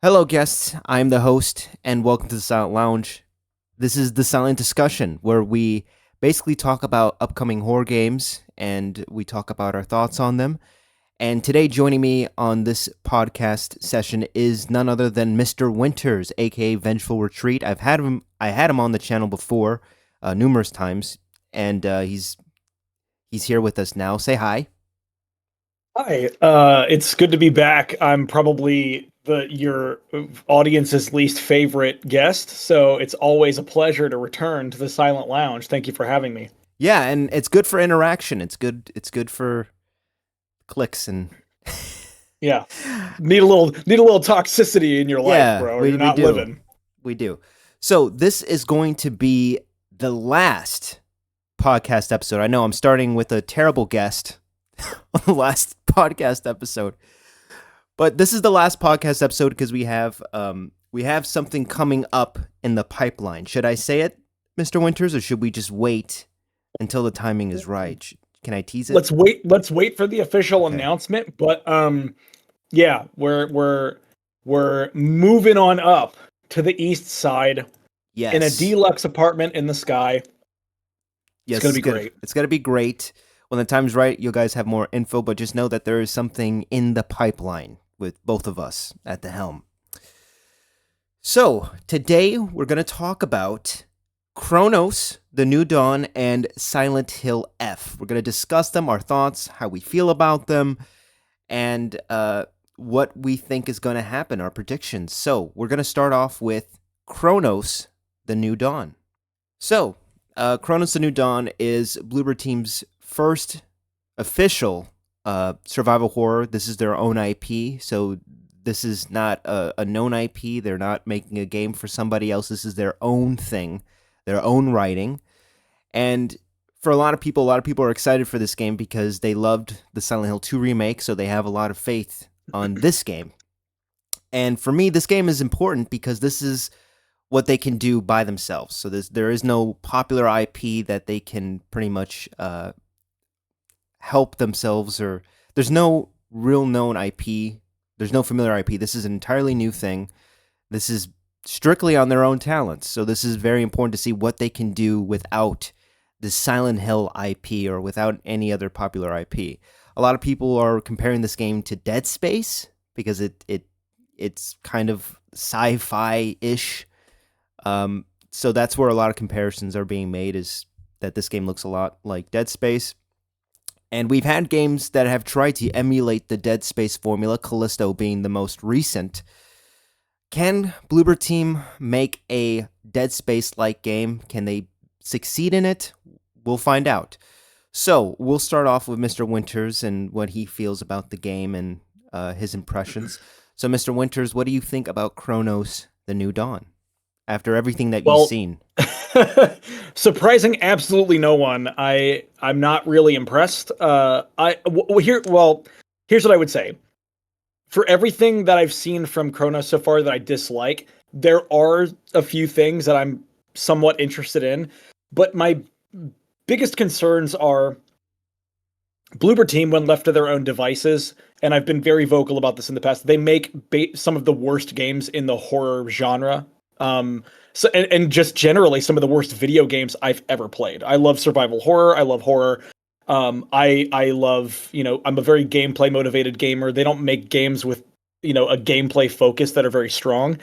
Hello, guests. I'm the host, and welcome to the Silent Lounge. This is the Silent Discussion, where we basically talk about upcoming horror games and we talk about our thoughts on them. And today, joining me on this podcast session is none other than Mr. Winters, aka Vengeful Retreat. I had him on the channel before, numerous times, and he's here with us now. Say hi. Hi, it's good to be back. I'm probably your audience's least favorite guest, so it's always a pleasure to return to the Silent Lounge. Thank you for having me. Yeah, and it's good for interaction. It's good. It's good for clicks and Yeah, need a little toxicity in your life, bro. Or you're not living. We do. So this is going to be the last podcast episode. I know I'm starting with a terrible guest on the last podcast episode, but this is the last podcast episode because we have something coming up in the pipeline. Should I say it, Mr. Winters, or should we just wait until the timing is right? Can I tease it? Let's wait for the official announcement. But yeah, we're moving on up to the east side. Yes. In a deluxe apartment in the sky. Yes, it's gonna be great. It's gonna be great. When the time's right, you guys have more info, but just know that there is something in the pipeline with both of us at the helm. So today we're gonna talk about Kronos, The New Dawn, and Silent Hill F. We're going to discuss them, our thoughts, how we feel about them, and what we think is going to happen, our predictions. So we're going to start off with Kronos, The New Dawn. So, Kronos, The New Dawn is Bloober Team's first official survival horror. This is their own IP, so this is not a known IP. They're not making a game for somebody else. This is their own thing. Their own writing. And for a lot of people are excited for this game because they loved the Silent Hill 2 remake, so they have a lot of faith on this game. And for me, this game is important because this is what they can do by themselves. So there is no popular IP that they can pretty much help themselves, or there's no real known IP. There's no familiar IP. This is an entirely new thing. This is strictly on their own talents. So this is very important to see what they can do without the Silent Hill IP or without any other popular IP. A lot of people are comparing this game to Dead Space because it's kind of sci-fi-ish. So that's where a lot of comparisons are being made, is that this game looks a lot like Dead Space. And we've had games that have tried to emulate the Dead Space formula, Callisto being the most recent. Can Bloober Team make a Dead Space-like game? Can they succeed in it? We'll find out. So, we'll start off with Mr. Winters and what he feels about the game and his impressions. So, Mr. Winters, what do you think about Kronos, The New Dawn, after everything that you've seen? Surprising absolutely no one. I'm not really impressed. Here's what I would say. For everything that I've seen from Kronos so far that I dislike, there are a few things that I'm somewhat interested in, but my biggest concerns are Bloober Team, when left to their own devices, and I've been very vocal about this in the past, they make some of the worst games in the horror genre. And just generally some of the worst video games I've ever played. I love survival horror. I love horror. I love, I'm a very gameplay motivated gamer. They don't make games with, a gameplay focus that are very strong.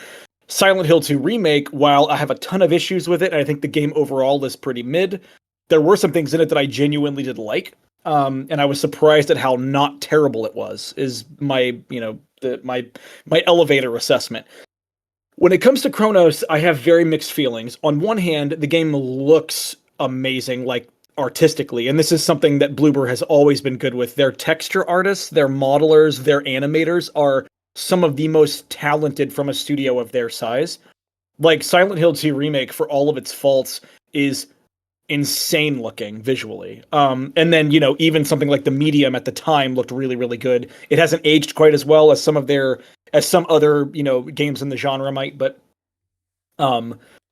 Silent Hill 2 Remake, while I have a ton of issues with it, and I think the game overall is pretty mid, there were some things in it that I genuinely did like. And I was surprised at how not terrible it was, is my elevator assessment. When it comes to Kronos, I have very mixed feelings. On one hand, the game looks amazing, like artistically, and this is something that Bloober has always been good with. Their texture artists, their modelers, their animators are some of the most talented from a studio of their size. Like Silent Hill 2 Remake, for all of its faults, is insane looking visually. And then, even something like The Medium at the time looked really, really good. It hasn't aged quite as well as some other, games in the genre might, but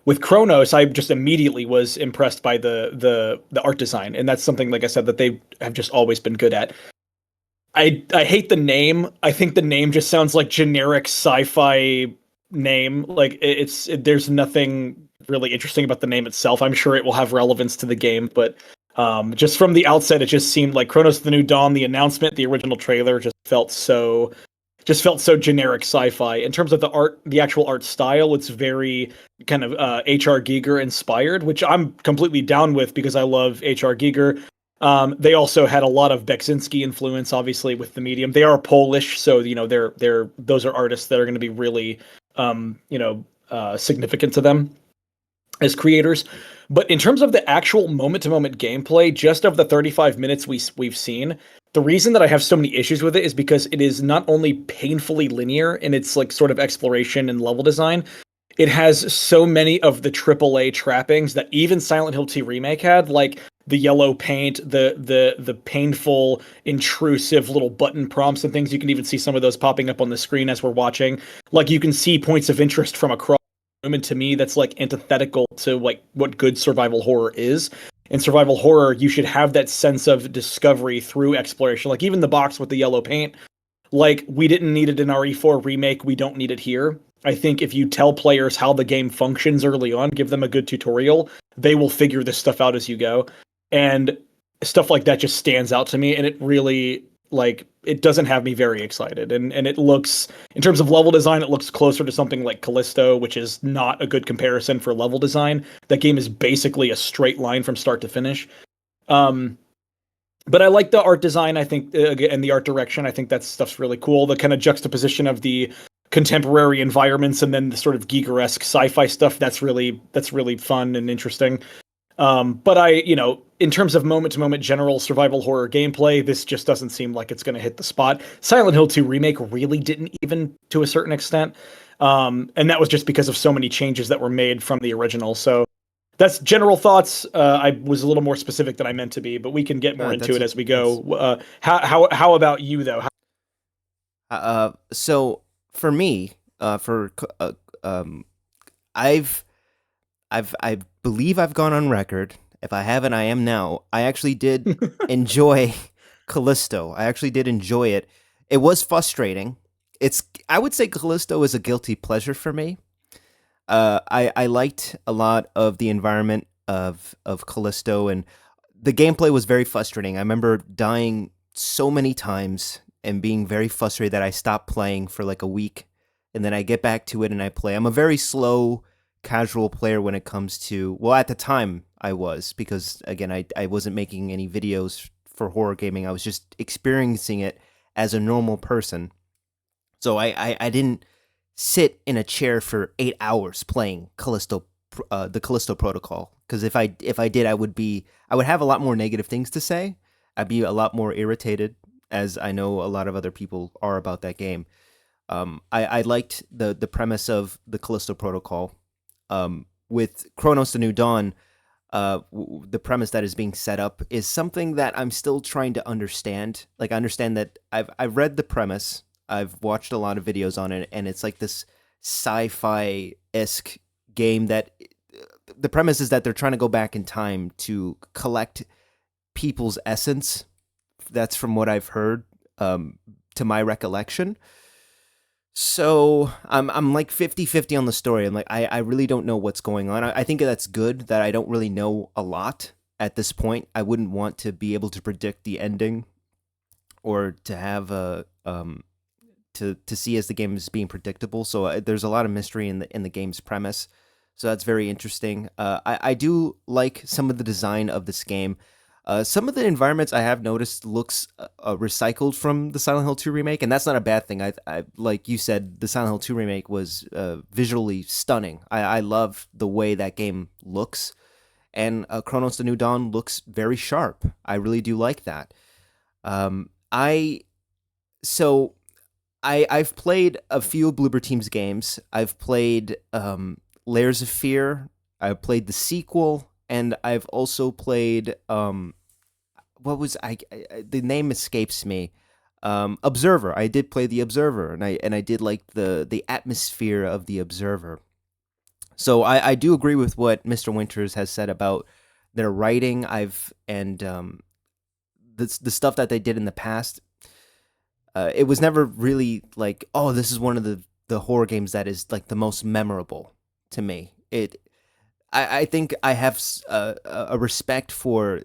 with Kronos, I just immediately was impressed by the art design, and that's something, like I said, that they have just always been good at. I hate the name. I think the name just sounds like generic sci-fi name. Like there's nothing really interesting about the name itself. I'm sure it will have relevance to the game, but just from the outset, it just seemed like Kronos: The New Dawn. The announcement, the original trailer, just felt so generic sci-fi. In terms of the art, the actual art style, it's very kind of H.R. Giger inspired, which I'm completely down with because I love H.R. Giger. They also had a lot of Beksinski influence, obviously, with the medium. They are Polish, so they're those are artists that are going to be really significant to them as creators. But in terms of the actual moment-to-moment gameplay, just of the 35 minutes we've seen, the reason that I have so many issues with it is because it is not only painfully linear in its like sort of exploration and level design, it has so many of the AAA trappings that even Silent Hill 2 remake had, like the yellow paint, the painful, intrusive little button prompts and things. You can even see some of those popping up on the screen as we're watching. Like you can see points of interest from across the room, and to me, that's like antithetical to like what good survival horror is. In survival horror, you should have that sense of discovery through exploration. Like even the box with the yellow paint, like we didn't need it in RE4 remake, we don't need it here. I think if you tell players how the game functions early on, give them a good tutorial, they will figure this stuff out as you go. And stuff like that just stands out to me, and it really like it doesn't have me very excited. And it looks, in terms of level design, it looks closer to something like Callisto, which is not a good comparison for level design. That game is basically a straight line from start to finish. Um, but I like the art design. I think and the art direction. I think that stuff's really cool. The kind of juxtaposition of the contemporary environments and then the sort of Giger-esque sci-fi stuff. That's really fun and interesting. But in terms of moment-to-moment general survival horror gameplay, this just doesn't seem like it's going to hit the spot. Silent Hill 2 remake really didn't, even to a certain extent, and that was just because of so many changes that were made from the original. So that's general thoughts. I was a little more specific than I meant to be, but we can get more into it as we That's go. How about you though? so for me, I've I believe I've gone on record. If I haven't, I am now. I actually did enjoy Callisto. I actually did enjoy it. It was frustrating. I would say Callisto is a guilty pleasure for me. I liked a lot of the environment of Callisto, and the gameplay was very frustrating. I remember dying so many times and being very frustrated that I stopped playing for like a week, and then I get back to it and I play. I'm a very slow casual player when it comes to, well, at the time I was, because again I wasn't making any videos for horror gaming. I was just experiencing it as a normal person. So I didn't sit in a chair for 8 hours playing Callisto, the Callisto Protocol. Because if I did, I would have a lot more negative things to say. I'd be a lot more irritated, as I know a lot of other people are about that game. I liked the premise of the Callisto Protocol. With Kronos: The New Dawn, the premise that is being set up is something that I'm still trying to understand. Like, I understand that I've read the premise, I've watched a lot of videos on it, and it's like this sci-fi-esque game that the premise is that they're trying to go back in time to collect people's essence. That's from what I've heard, to my recollection. So I'm like 50-50 on the story. I'm like, I really don't know what's going on. I think that's good that I don't really know a lot at this point. I wouldn't want to be able to predict the ending, or to have a to see as the game is being predictable. So there's a lot of mystery in the game's premise. So that's very interesting. I do like some of the design of this game. Some of the environments I have noticed looks recycled from the Silent Hill 2 remake, and that's not a bad thing. I like you said, the Silent Hill 2 remake was visually stunning. I love the way that game looks, and Kronos: The New Dawn looks very sharp. I really do like that. I so I've played a few Bloober Team's games. I've played Layers of Fear. I've played the sequel, and I've also played what was the name escapes me. Observer. I did play the Observer, and I did like the atmosphere of the Observer. So I do agree with what Mr. Winters has said about their writing. The stuff that they did in the past. It was never really like, oh, this is one of the the horror games that is like the most memorable to me. I think I have a respect for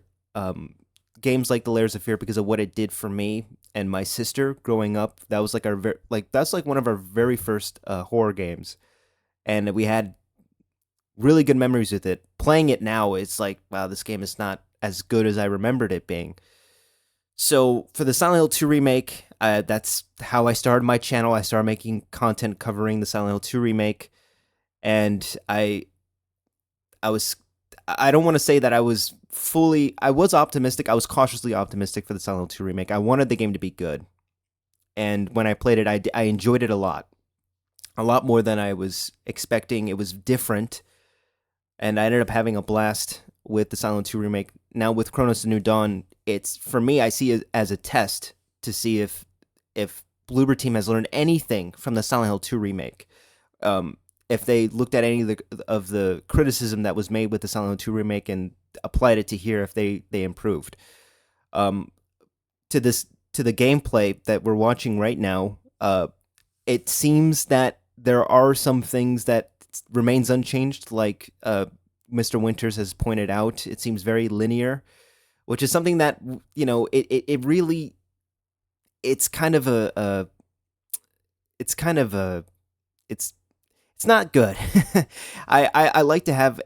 games like The Layers of Fear because of what it did for me and my sister growing up. That was like that's like one of our very first horror games, and we had really good memories with it. Playing it now, it's like, wow, this game is not as good as I remembered it being. So for the Silent Hill 2 remake, that's how I started my channel. I started making content covering the Silent Hill 2 remake, and I was I don't want to say that I was optimistic. I was cautiously optimistic for the Silent Hill 2 remake. I wanted the game to be good, and when I played it, I enjoyed it a lot more than I was expecting. It was different, and I ended up having a blast with the Silent Hill 2 remake. Now with Kronos: The New Dawn, it's for me. I see it as a test to see if Bloober Team has learned anything from the Silent Hill 2 remake. If they looked at any of the criticism that was made with the Silent Hill 2 remake and applied it to here, if they improved. Um, to the gameplay that we're watching right now, it seems that there are some things that remains unchanged, like Mr. Winters has pointed out. It seems very linear, which is something that, it really, it's kind of it's kind of a it's not good. I like to have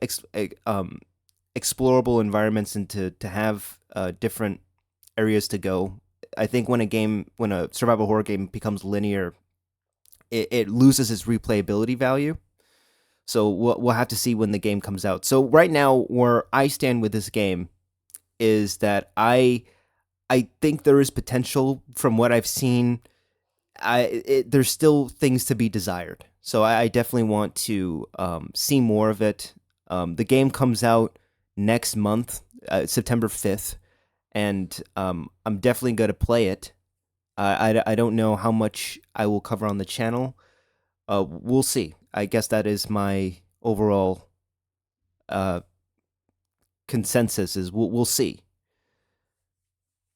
explorable environments and to have different areas to go. I think when a survival horror game becomes linear, it loses its replayability value. So we'll have to see when the game comes out. So right now, where I stand with this game is that I think there is potential from what I've seen. There's still things to be desired. So I definitely want to see more of it. The game comes out next month, September 5th, and I'm definitely going to play it. I don't know how much I will cover on the channel. We'll see. I guess that is my overall consensus is we'll see.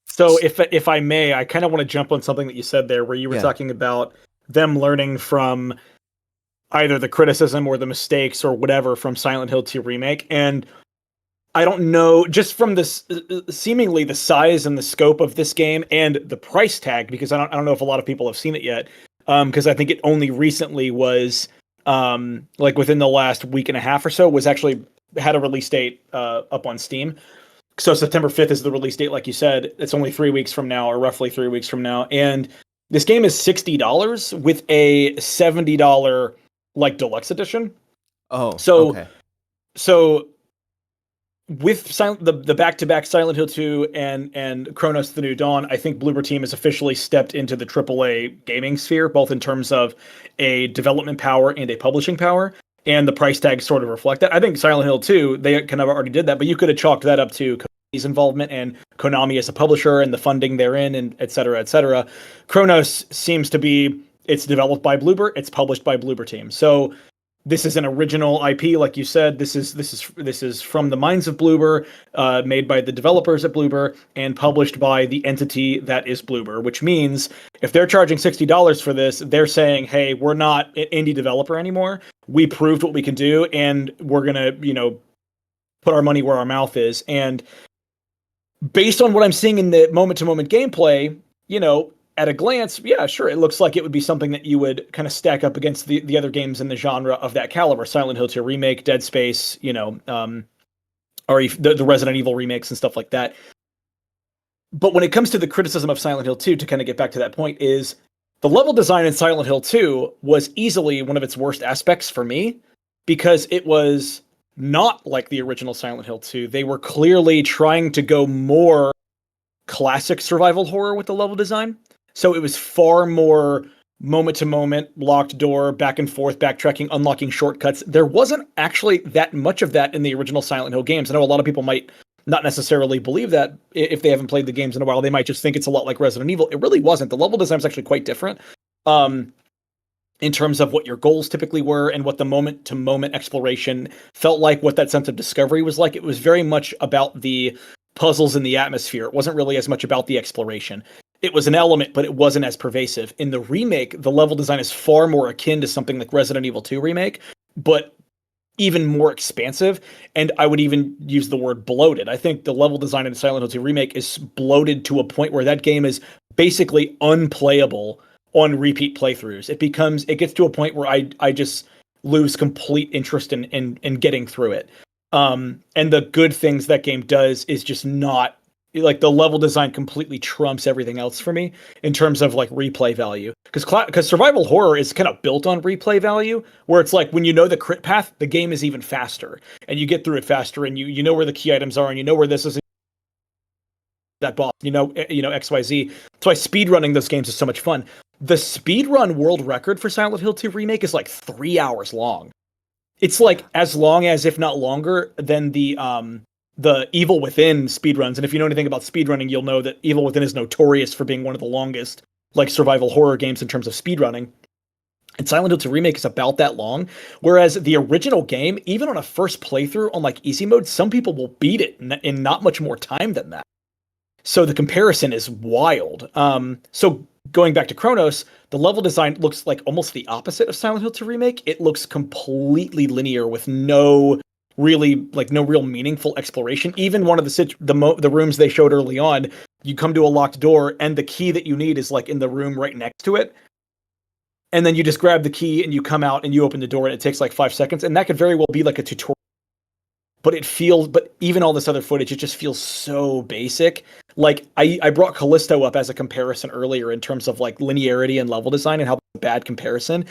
So if I may, I kind of want to jump on something that you said there, where you were Yeah. talking about them learning from either the criticism or the mistakes or whatever from Silent Hill 2 remake. And I don't know, just from this seemingly the size and the scope of this game and the price tag, because I don't know if a lot of people have seen it yet, because I think it only recently was like within the last week and a half or so was actually had a release date up on Steam. So September 5th is the release date, like you said. It's only 3 weeks from now, or roughly 3 weeks from now. And this game is $60 with a $70 like deluxe edition. Oh, So okay. so with the back-to-back Silent Hill 2 and Kronos: The New Dawn, I think Bloober Team has officially stepped into the AAA gaming sphere, both in terms of a development power and a publishing power. And the price tags sort of reflect that. I think Silent Hill 2, they kind of already did that, but you could have chalked that up to Konami's involvement and Konami as a publisher and the funding therein, and et cetera, et cetera. Kronos seems to be, it's developed by Bloober, it's published by Bloober Team. So this is an original IP, like you said. This is from the minds of Bloober, made by the developers at Bloober, and published by the entity that is Bloober. Which means if they're charging $60 for this, they're saying, "Hey, we're not an indie developer anymore. We proved what we can do, and we're gonna, put our money where our mouth is." And based on what I'm seeing in the moment-to-moment gameplay, at a glance, yeah, sure, it looks like it would be something that you would kind of stack up against the other games in the genre of that caliber: Silent Hill 2 remake, Dead Space, or the Resident Evil remakes and stuff like that. But when it comes to the criticism of Silent Hill 2, to kind of get back to that point, is the level design in Silent Hill 2 was easily one of its worst aspects for me, because it was not like the original Silent Hill 2. They were clearly trying to go more classic survival horror with the level design. So it was far more moment to moment, locked door, back and forth, backtracking, unlocking shortcuts. There wasn't actually that much of that in the original Silent Hill games. I know a lot of people might not necessarily believe that if they haven't played the games in a while. They might just think it's a lot like Resident Evil. It really wasn't. The level design was actually quite different in terms of what your goals typically were and what the moment to moment exploration felt like, what that sense of discovery was like. It was very much about the puzzles in the atmosphere. It wasn't really as much about the exploration. it was an element, but it wasn't as pervasive. In the remake, the level design is far more akin to something like Resident Evil 2 remake, but even more expansive. And I would even use the word bloated. I think the level design in Silent Hill 2 remake is bloated to a point where that game is basically unplayable on repeat playthroughs. It gets to a point where I just lose complete interest in getting through it. And the good things that game does is just not like the level design completely trumps everything else for me in terms of like replay value. Because survival horror is kind of built on replay value, where it's like when you know the crit path, the game is even faster, and you get through it faster, and you know where the key items are, and you know where this is that boss, XYZ. That's why speedrunning those games is so much fun. The speedrun world record for Silent Hill 2 remake is like 3 hours long. It's like as long as, if not longer, than the Evil Within speedruns. And if you know anything about speedrunning, you'll know that Evil Within is notorious for being one of the longest like survival horror games in terms of speedrunning. And Silent Hill 2 Remake is about that long. Whereas the original game, even on a first playthrough on like easy mode, some people will beat it in not much more time than that. So the comparison is wild. So going back to Kronos, the level design looks like almost the opposite of Silent Hill 2 Remake. It looks completely linear with no real meaningful exploration. Even one of the rooms they showed early on, you come to a locked door and the key that you need is like in the room right next to it. And then you just grab the key and you come out and you open the door and it takes like 5 seconds. And that could very well be like a tutorial. But even all this other footage, it just feels so basic. Like I brought Callisto up as a comparison earlier in terms of like linearity and level design and how bad comparison.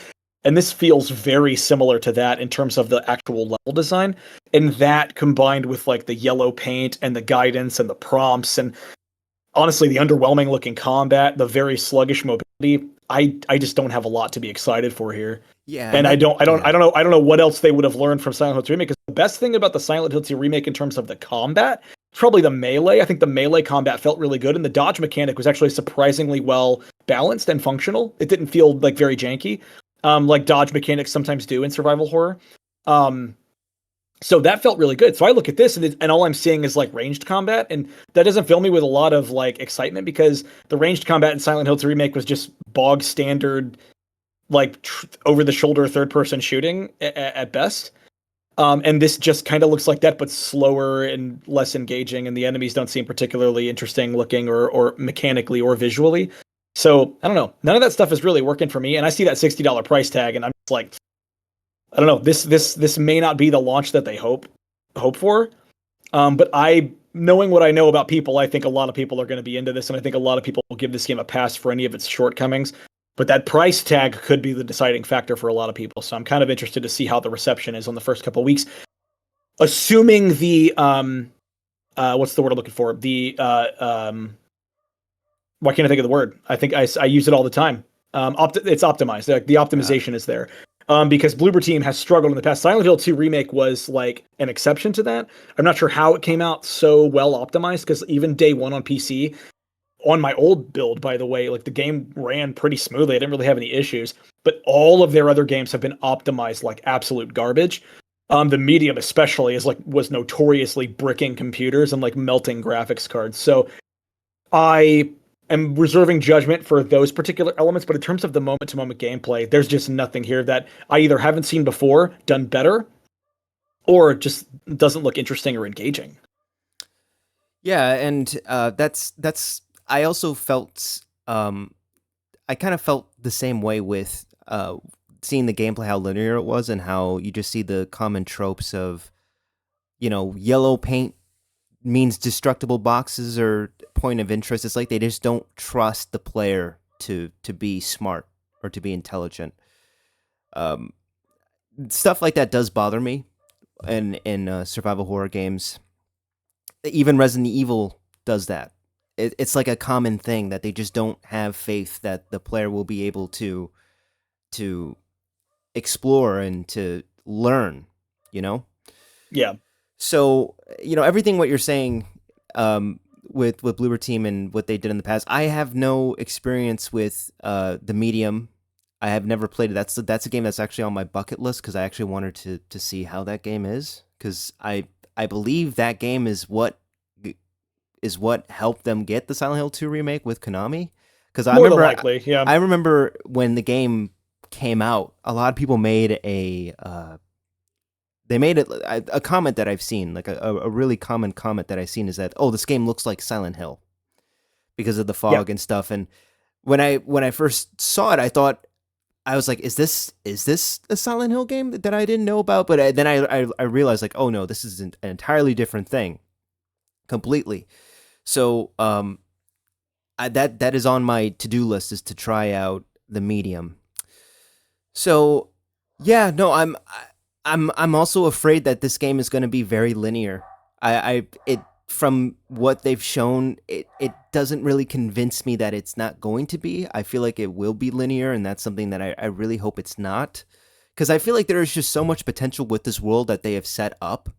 And this feels very similar to that in terms of the actual level design. And that combined with like the yellow paint and the guidance and the prompts and honestly the underwhelming looking combat, the very sluggish mobility, I just don't have a lot to be excited for here. Yeah, And yeah. I don't know what else they would have learned from Silent Hill 2 Remake, because the best thing about the Silent Hill 2 Remake in terms of the combat is probably the melee. I think the melee combat felt really good, and the dodge mechanic was actually surprisingly well balanced and functional. It didn't feel like very janky, like dodge mechanics sometimes do in survival horror. So that felt really good. So I look at this and all I'm seeing is like ranged combat, and that doesn't fill me with a lot of like excitement, because the ranged combat in Silent Hill 2 Remake was just bog standard, like over the shoulder third person shooting at best. And this just kind of looks like that, but slower and less engaging, and the enemies don't seem particularly interesting looking or mechanically or visually. So I don't know. None of that stuff is really working for me, and I see that $60 price tag, and I'm just like, I don't know. This may not be the launch that they hope for. But knowing what I know about people, I think a lot of people are going to be into this, and I think a lot of people will give this game a pass for any of its shortcomings. But that price tag could be the deciding factor for a lot of people. So I'm kind of interested to see how the reception is on the first couple of weeks. Assuming the what's the word I'm looking for? The why can't I think of the word? I think I use it all the time. It's optimized. The optimization is there. Because Bloober Team has struggled in the past. Silent Hill 2 Remake was like an exception to that. I'm not sure how it came out so well optimized, because even day one on PC, on my old build, by the way, like the game ran pretty smoothly. I didn't really have any issues, but all of their other games have been optimized like absolute garbage. The Medium especially was notoriously bricking computers and like melting graphics cards. So I am reserving judgment for those particular elements, but in terms of the moment to moment gameplay, there's just nothing here that I either haven't seen before, done better, or just doesn't look interesting or engaging. Yeah, and that's. I also felt. I kind of felt the same way with seeing the gameplay, how linear it was, and how you just see the common tropes of, yellow paint means destructible boxes or point of interest. It's like they just don't trust the player to be smart or to be intelligent. Um, Stuff like that does bother me in survival horror games. Even Resident Evil does that. It's like a common thing that they just don't have faith that the player will be able to explore and to learn. You know. Yeah. So everything what you're saying with Bloober Team and what they did in the past. I have no experience with the Medium. I have never played it. That's a game that's actually on my bucket list, because I actually wanted to see how that game is, because I believe that game is what helped them get the Silent Hill 2 remake with Konami. Because More than likely, yeah. I remember when the game came out, a lot of people made they made it a comment that I've seen, like a really common comment that I've seen is that, oh, this game looks like Silent Hill because of the Yeah. fog and stuff. And when I first saw it, I thought, I was like, is this a Silent Hill game that I didn't know about? But then I realized, like, oh no, this is an entirely different thing, completely. So that is on my to do list, is to try out the medium. So yeah, no, I'm also afraid that this game is going to be very linear. I it From what they've shown, it doesn't really convince me that it's not going to be. I feel like it will be linear, and that's something that I really hope it's not. Because I feel like there is just so much potential with this world that they have set up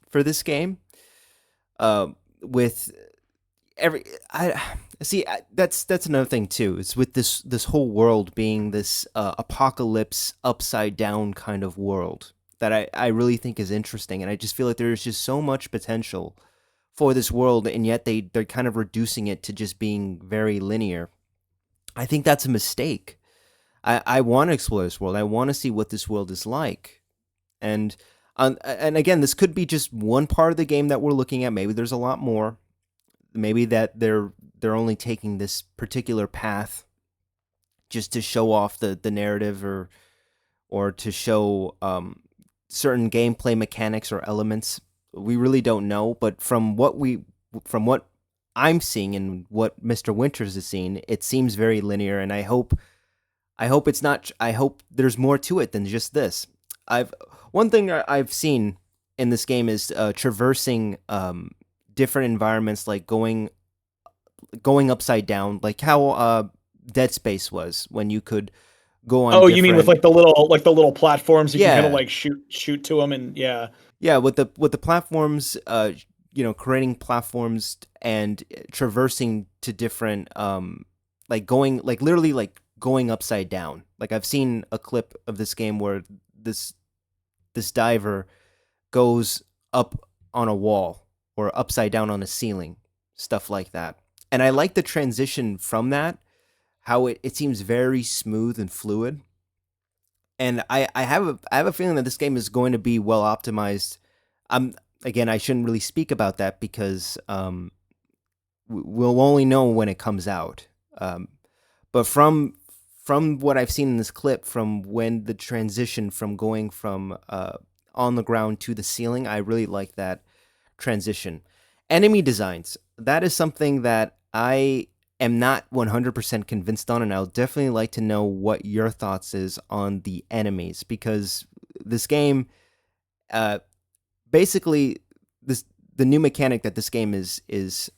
for this game. With every I see that's another thing too. It's with this whole world being this apocalypse upside down kind of world that I really think is interesting, and I just feel like there's just so much potential for this world, and yet they're kind of reducing it to just being very linear. I think that's a mistake. I want to explore this world. I want to see what this world is like, and again, this could be just one part of the game that we're looking at. Maybe there's a lot more. Maybe that they're only taking this particular path just to show off the narrative, or to show certain gameplay mechanics or elements. We really don't know, but from what I'm seeing and what Mr. Winters is seeing, it seems very linear, and I hope it's not. I hope there's more to it than just this. I've One thing I've seen in this game is traversing different environments, like going upside down, like how Dead Space was, when you could go on Oh, you mean with different. like the little platforms you can kind of Yeah, like shoot to them, and yeah. yeah, with the platforms, creating platforms and traversing to different, like going, like literally like going upside down. Like I've seen a clip of this game where this diver goes up on a wall or upside down on a ceiling, stuff like that. And I like the transition from that, how it seems very smooth and fluid. And I have a feeling that this game is going to be well optimized. Again, I shouldn't really speak about that because we'll only know when it comes out. But from what I've seen in this clip, from when the transition from going from on the ground to the ceiling, I really like that transition. Enemy designs, that is something that I am not 100% convinced on, and I'll definitely like to know what your thoughts is on the enemies, because this game, uh, basically, this the new mechanic that this game is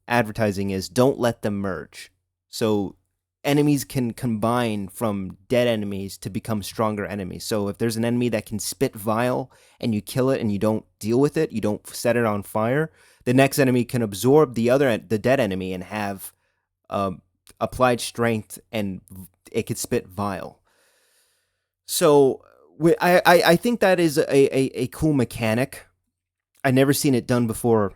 advertising is don't let them merge. So enemies can combine from dead enemies to become stronger enemies. So if there's an enemy that can spit vile and you kill it and you don't deal with it, you don't set it on fire, the next enemy can absorb the dead enemy and have applied strength, and it could spit vile. So I think that is a cool mechanic. I never seen it done before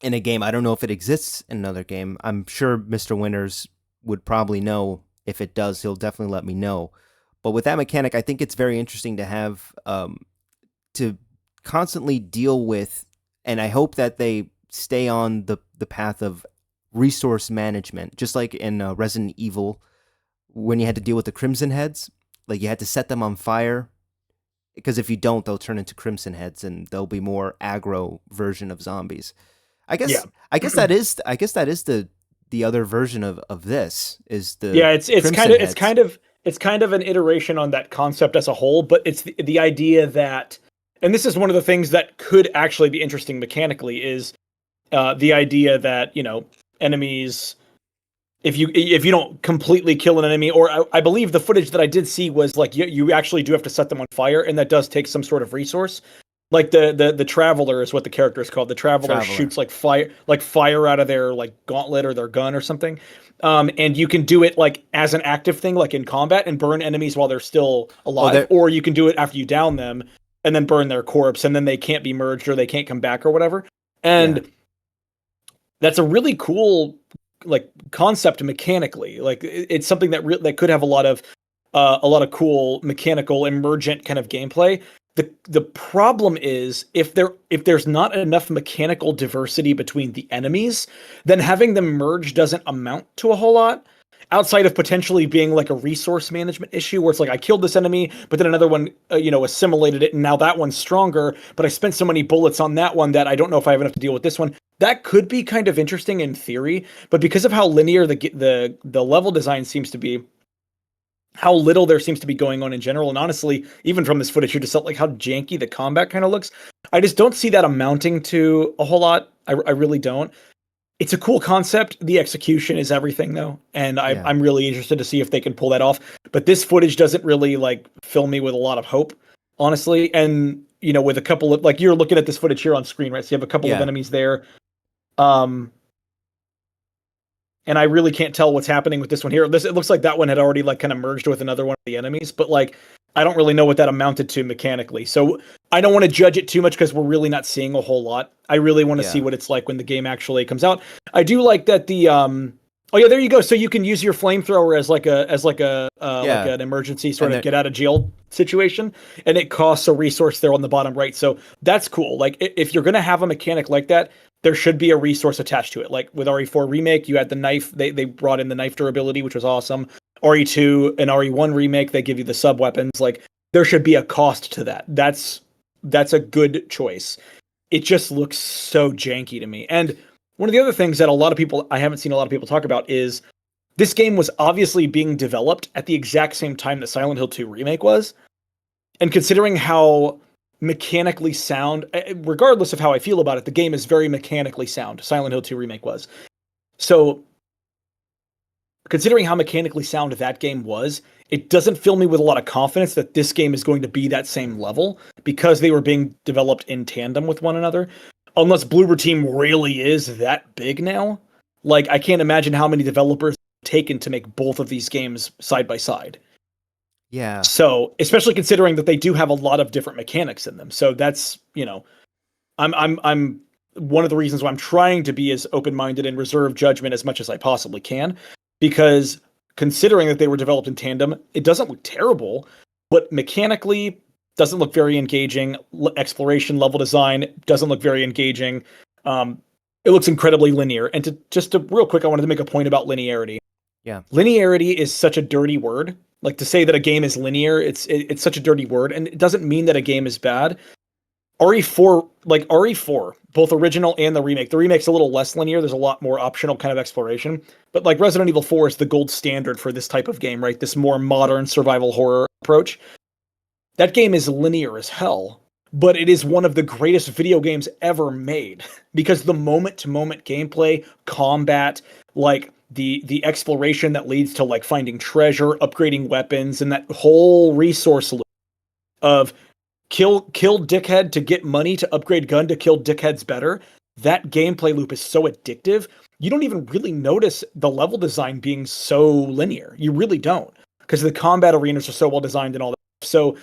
in a game. I don't know if it exists in another game. I'm sure Mr. Winters would probably know. If it does, he'll definitely let me know. But with that mechanic, I think it's very interesting to have, to constantly deal with, and I hope that they stay on the path of resource management, just like in Resident Evil, when you had to deal with the Crimson Heads. Like you had to set them on fire, because if you don't, they'll turn into Crimson Heads, and they'll be more aggro version of zombies. I Yeah. guess I guess that is the other version of this, is the Yeah, it's kind Crimson of Heads. it's kind of an iteration on that concept as a whole, but it's the idea that, and this is one of the things that could actually be interesting mechanically, is the idea that, enemies, if you don't completely kill an enemy, or I believe the footage that I did see was like you actually do have to set them on fire, and that does take some sort of resource. Like the traveler is what the character is called. The traveler Traveler. shoots like fire out of their like gauntlet or their gun or something. And you can do it like as an active thing, like in combat, and burn enemies while they're still Oh, alive, there. or you can do it after you down them and then burn their corpse, and then they can't be merged or they can't come back or whatever. Yeah. And that's a really cool concept mechanically. Like it's something that could have a lot of cool mechanical emergent kind of gameplay. The problem is if there's not enough mechanical diversity between the enemies, then having them merge doesn't amount to a whole lot. Outside of potentially being like a resource management issue where it's like I killed this enemy, but then another one, assimilated it, and now that one's stronger, but I spent so many bullets on that one that I don't know if I have enough to deal with this one. That could be kind of interesting in theory, but because of how linear the level design seems to be, how little there seems to be going on in general, and honestly, even from this footage, you just felt like how janky the combat kind of looks. I just don't see that amounting to a whole lot. I really don't. It's a cool concept. The execution is everything, though, and Yeah. I'm really interested to see if they can pull that off. But this footage doesn't really like fill me with a lot of hope, honestly. And with a couple of you're looking at this footage here on screen, right? So you have a couple of Yeah. enemies there. Um, and I really can't tell what's happening with this one here. It looks like that one had already like kind of merged with another one of the enemies, but like I don't really know what that amounted to mechanically. So I don't want to judge it too much because we're really not seeing a whole lot. I really want to see Yeah. what it's like when the game actually comes out. I do like that the oh yeah, there you go. So you can use your flamethrower like Yeah. an emergency sort And of get out of jail situation, and it costs a resource there on the bottom right. So that's cool. Like if you're gonna have a mechanic like that, there should be a resource attached to it. Like with RE4 Remake, you had the knife. They brought in the knife durability, which was awesome. RE2 and RE1 Remake, they give you the sub weapons. Like there should be a cost to that. That's a good choice. It just looks so janky to me. And one of the other things that I haven't seen a lot of people talk about is this game was obviously being developed at the exact same time that Silent Hill 2 Remake was. And considering how mechanically sound, regardless of how I feel about it, the game is very mechanically sound. Silent Hill 2 Remake was. So, considering how mechanically sound that game was, it doesn't fill me with a lot of confidence that this game is going to be that same level because they were being developed in tandem with one another. Unless Bloober Team really is that big now. Like, I can't imagine how many developers have taken to make both of these games side by side. Yeah. So, especially considering that they do have a lot of different mechanics in them. So that's, I'm one of the reasons why I'm trying to be as open-minded and reserve judgment as much as I possibly can, because considering that they were developed in tandem, it doesn't look terrible, but mechanically doesn't look very engaging. Exploration level design doesn't look very engaging. It looks incredibly linear. And to real quick, I wanted to make a point about linearity. Yeah. Linearity is such a dirty word. Like to say that a game is linear, it's such a dirty word, and it doesn't mean that a game is bad. RE4, both original and the remake. The remake's a little less linear. There's a lot more optional kind of exploration. But like Resident Evil 4 is the gold standard for this type of game, right? This more modern survival horror approach. That game is linear as hell, but it is one of the greatest video games ever made because the moment-to-moment gameplay, combat, like the exploration that leads to like finding treasure, upgrading weapons, and that whole resource loop of kill dickhead to get money to upgrade gun to kill dickheads better. That gameplay loop is so addictive. You don't even really notice the level design being so linear. You really don't, because the combat arenas are so well designed and all that. So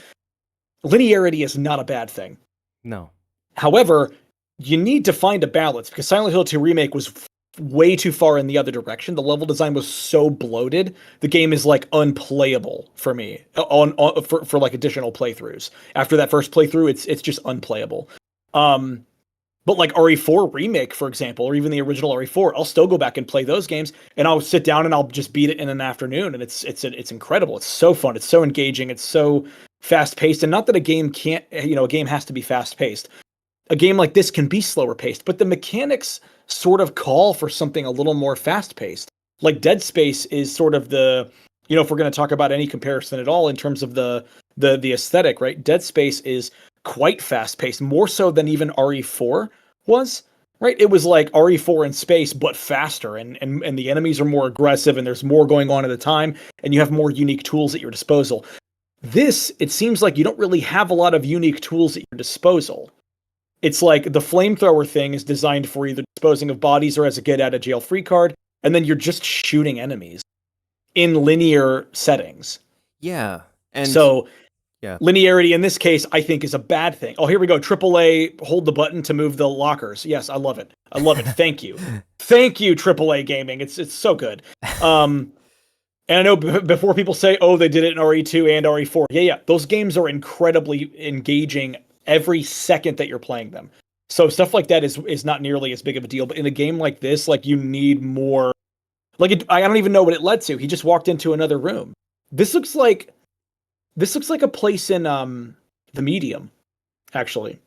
linearity is not a bad thing. No. However, you need to find a balance because Silent Hill 2 Remake was way too far in the other direction. The level design was so bloated. The game is like unplayable for me for like additional playthroughs. After that first playthrough, it's just unplayable. But like RE4 Remake, for example, or even the original RE4, I'll still go back and play those games, and I'll sit down and I'll just beat it in an afternoon, and it's incredible. It's so fun. It's so engaging. It's so fast paced, and not that a game can't, a game has to be fast paced. A game like this can be slower paced, but the mechanics sort of call for something a little more fast paced. Like Dead Space is sort of the, if we're going to talk about any comparison at all in terms of the aesthetic, right? Dead Space is quite fast paced, more so than even RE4 was, right? It was like RE4 in space, but faster, and the enemies are more aggressive, and there's more going on at a time, and you have more unique tools at your disposal. This, it seems like you don't really have a lot of unique tools at your disposal. It's like the flamethrower thing is designed for either disposing of bodies or as a get out of jail free card, and then you're just shooting enemies in linear settings. Yeah. And So Yeah. Linearity in this case, I think, is a bad thing. Oh, here we go. AAA, hold the button to move the lockers. Yes, I love it. I love it. Thank you. Thank you, AAA gaming. It's so good. Um, and I know before people say, oh, they did it in RE2 and RE4. Yeah, yeah. Those games are incredibly engaging every second that you're playing them. So stuff like that is not nearly as big of a deal. But in a game like this, like you need more. I don't even know what it led to. He just walked into another room. This looks like a place in the Medium, actually.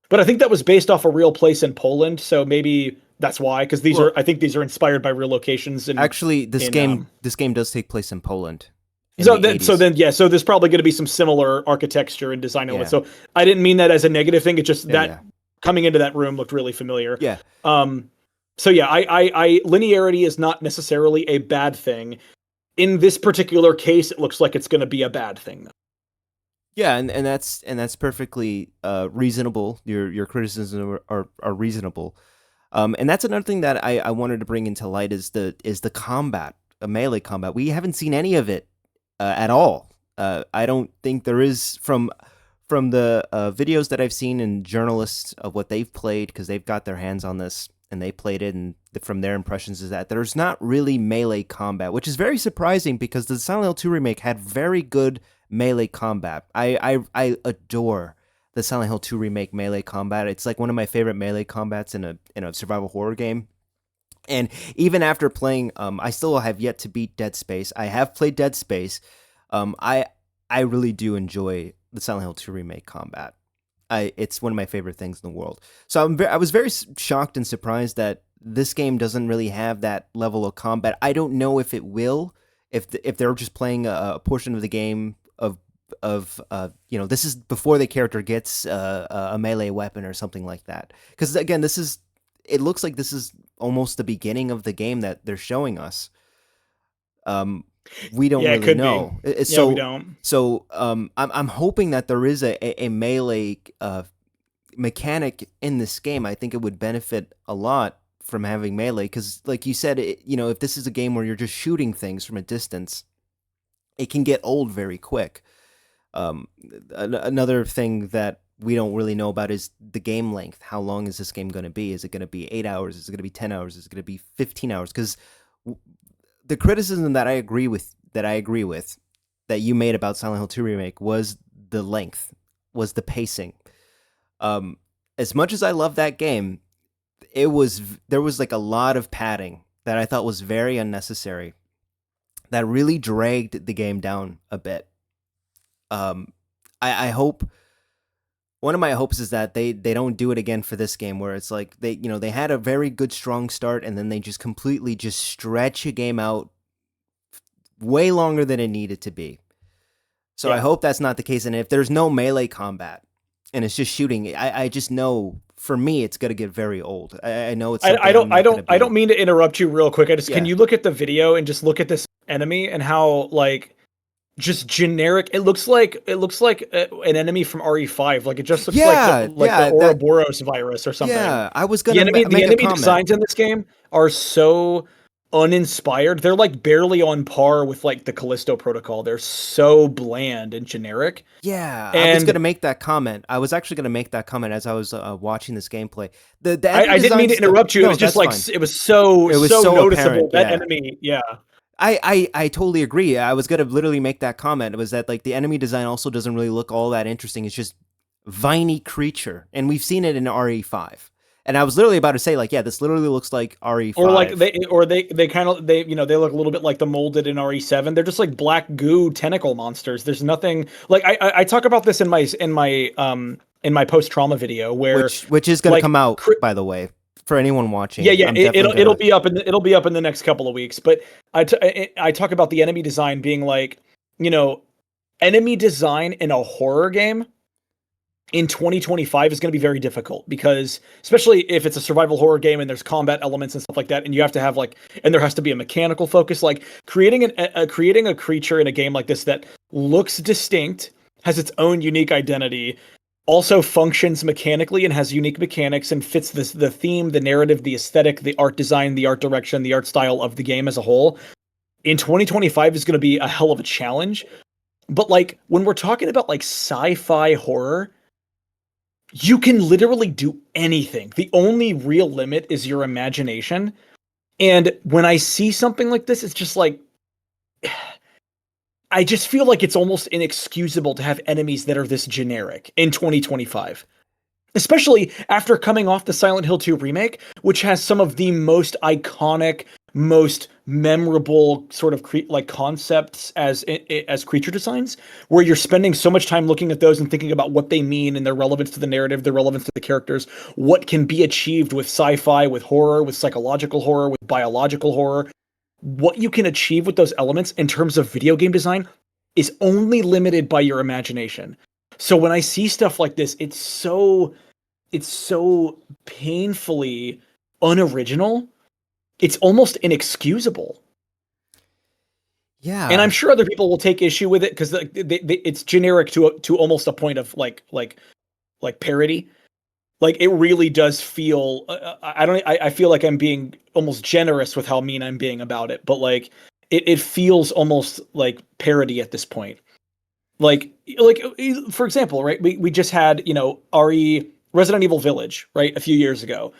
But I think that was based off a real place in Poland, so maybe that's why. Because Well, I think these are inspired by real locations actually, this in game does take place in Poland in So the then, so 80s. then, yeah. So there's probably going to be some similar architecture and design elements. Yeah. So I didn't mean that as a negative thing. It's just Yeah, that yeah. coming into that room looked really familiar. Yeah. Um. So yeah, linearity is not necessarily a bad thing. In this particular case, it looks like it's going to be a bad thing. Yeah, and that's perfectly reasonable. Your criticisms are reasonable. And that's another thing that I wanted to bring into light is the combat, melee combat. We haven't seen any of it at all. I don't think there is from the videos that I've seen and journalists of what they've played, because they've got their hands on this and they played it, and from their impressions is that there's not really melee combat, which is very surprising because the Silent Hill 2 remake had very good melee combat. I adore the Silent Hill 2 remake melee combat. It's like one of my favorite melee combats in a survival horror game. And even after playing, I still have yet to beat Dead Space. I have played Dead Space. I really do enjoy the Silent Hill 2 remake combat. It's one of my favorite things in the world. So I was very shocked and surprised that this game doesn't really have that level of combat. I don't know if it will, if they're just playing a portion of the game this is before the character gets a melee weapon or something like that. Because again, it looks like this is almost the beginning of the game that they're showing us. We don't Yeah, it really could know. be. Yeah, we So don't. I'm hoping that there is a melee mechanic in this game. I think it would benefit a lot from having melee because, like you said, if this is a game where you're just shooting things from a distance, it can get old very quick. Another thing that we don't really know about is the game length. How long is this game going to be? Is it going to be 8 hours? Is it going to be 10 hours? Is it going to be 15 hours? Because the criticism that I agree with that you made about Silent Hill 2 remake was the length, was the pacing. As much as I love that game, there was like a lot of padding that I thought was very unnecessary. That really dragged the game down a bit. I hope one of my hopes is that they don't do it again for this game, where it's like they had a very good strong start and then they just completely just stretch a game out way longer than it needed to be. So Yeah. I hope that's not the case. And if there's no melee combat and it's just shooting, I just know for me it's gonna get very old. I know it's something I don't mean to interrupt you real quick. Can Yeah. you look at the video and just look at this enemy and how like just generic it looks like an enemy from RE5. Like it just looks Yeah, like yeah, the Ouroboros virus or something. yeah. I was The gonna enemy make a comment. designs in this game are so uninspired. They're like barely on par with like the Callisto Protocol. They're so bland and generic. Yeah, I was And gonna make that comment. I was actually gonna make that comment as I was watching this gameplay. The I enemy didn't mean to designs, interrupt you. It no, was just that's like fine. it was so It was so noticeable. apparent, That yeah. enemy, yeah. I totally agree. I was gonna literally make that comment. It was that like the enemy design also doesn't really look all that interesting. It's just viney creature, and we've seen it in RE5. And I was literally about to say like, yeah, this literally looks like RE5. Or like they kind of they they look a little bit like the molded in RE7. They're just like black goo tentacle monsters. There's nothing like I talk about this in my post trauma video where which is gonna like come out, by the way, for anyone watching. yeah, I'm definitely it'll gonna. be up in the next couple of weeks. But I talk about the enemy design being like, enemy design in a horror game in 2025 is going to be very difficult because especially if it's a survival horror game and there's combat elements and stuff like that, and you have to have and there has to be a mechanical focus, like creating creating a creature in a game like this that looks distinct, has its own unique identity, also functions mechanically and has unique mechanics and fits the theme, the narrative, the aesthetic, the art design, the art direction, the art style of the game as a whole. In 2025 is going to be a hell of a challenge. But like when we're talking about like sci-fi horror, you can literally do anything. The only real limit is your imagination. And when I see something like this, it's just like I just feel like it's almost inexcusable to have enemies that are this generic in 2025. Especially after coming off the Silent Hill 2 remake, which has some of the most iconic, most memorable sort of like concepts as creature designs, where you're spending so much time looking at those and thinking about what they mean and their relevance to the narrative, their relevance to the characters, what can be achieved with sci-fi, with horror, with psychological horror, with biological horror. What you can achieve with those elements in terms of video game design is only limited by your imagination. So when I see stuff like this, it's so painfully unoriginal. It's almost inexcusable. And I'm Yeah. sure other people will take issue with it because it's generic to almost a point of like parody. Like it really does feel. I don't. I feel like I'm being almost generous with how mean I'm being about it, but like it feels almost like parody at this point. Like for example, right? We just had RE Resident Evil Village, right, a few years ago.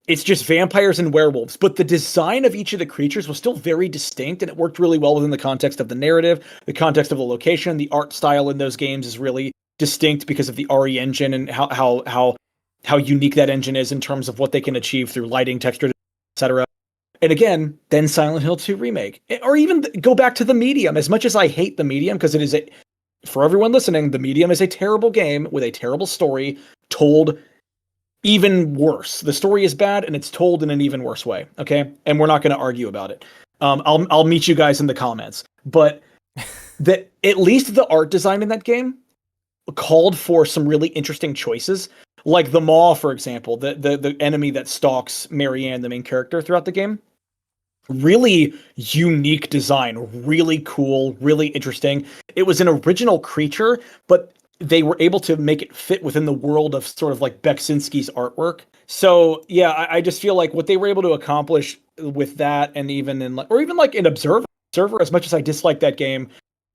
It's just vampires and werewolves, but the design of each of the creatures was still very distinct, and it worked really well within the context of the narrative, the context of the location. The art style in those games is really distinct because of the RE engine and how unique that engine is in terms of what they can achieve through lighting, texture, etc. And again, then Silent Hill 2 remake, or even go back to the Medium. As much as I hate the Medium, because it is a for everyone listening, the Medium is a terrible game with a terrible story told even worse. The story is bad and it's told in an even worse way. Okay, and we're not going to argue about it. I'll meet you guys in the comments. But that at least the art design in that game called for some really interesting choices, like the Maw, for example, the enemy that stalks Marianne, the main character, throughout the game. Really unique design, really cool, really interesting. It was an original creature, but they were able to make it fit within the world of sort of like Beksinski's artwork. So yeah, I just feel like what they were able to accomplish with that, and even in or even like in Observer, as much as I dislike that game,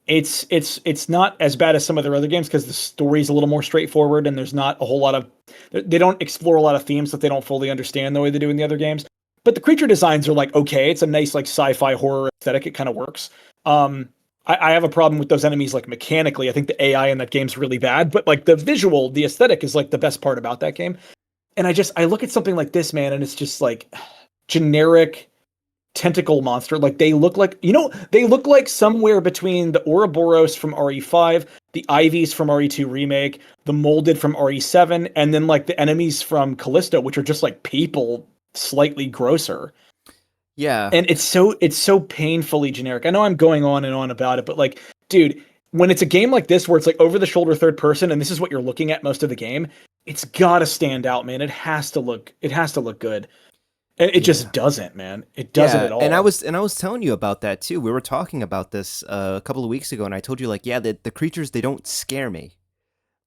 it's not as bad as some of their other games because the story's a little more straightforward and there's not a whole lot of they don't explore a lot of themes that they don't fully understand the way they do in the other games. But the creature designs are like okay, it's a nice like sci-fi horror aesthetic. It kind of works. I have a problem with those enemies like mechanically. I think the AI in that game's really bad, but like the visual, the aesthetic is like the best part about that game. And I look at something like this, man, and it's just like generic tentacle monster. Like they look like somewhere between the Ouroboros from RE5, the Ivies from RE2 remake, the molded from RE7, and then like the enemies from Callisto, which are just like people slightly grosser. Yeah. And it's so painfully generic. I know I'm going on and on about it, but like, dude, when it's a game like this where it's like over the shoulder third person and this is what you're looking at most of the game, it's got to stand out, man. It has to look good. And it Yeah. just doesn't, man. It doesn't Yeah, at and I all. was and I was telling you about that too. We were talking about this a couple of weeks ago, and I told you like, yeah, the creatures they don't scare me.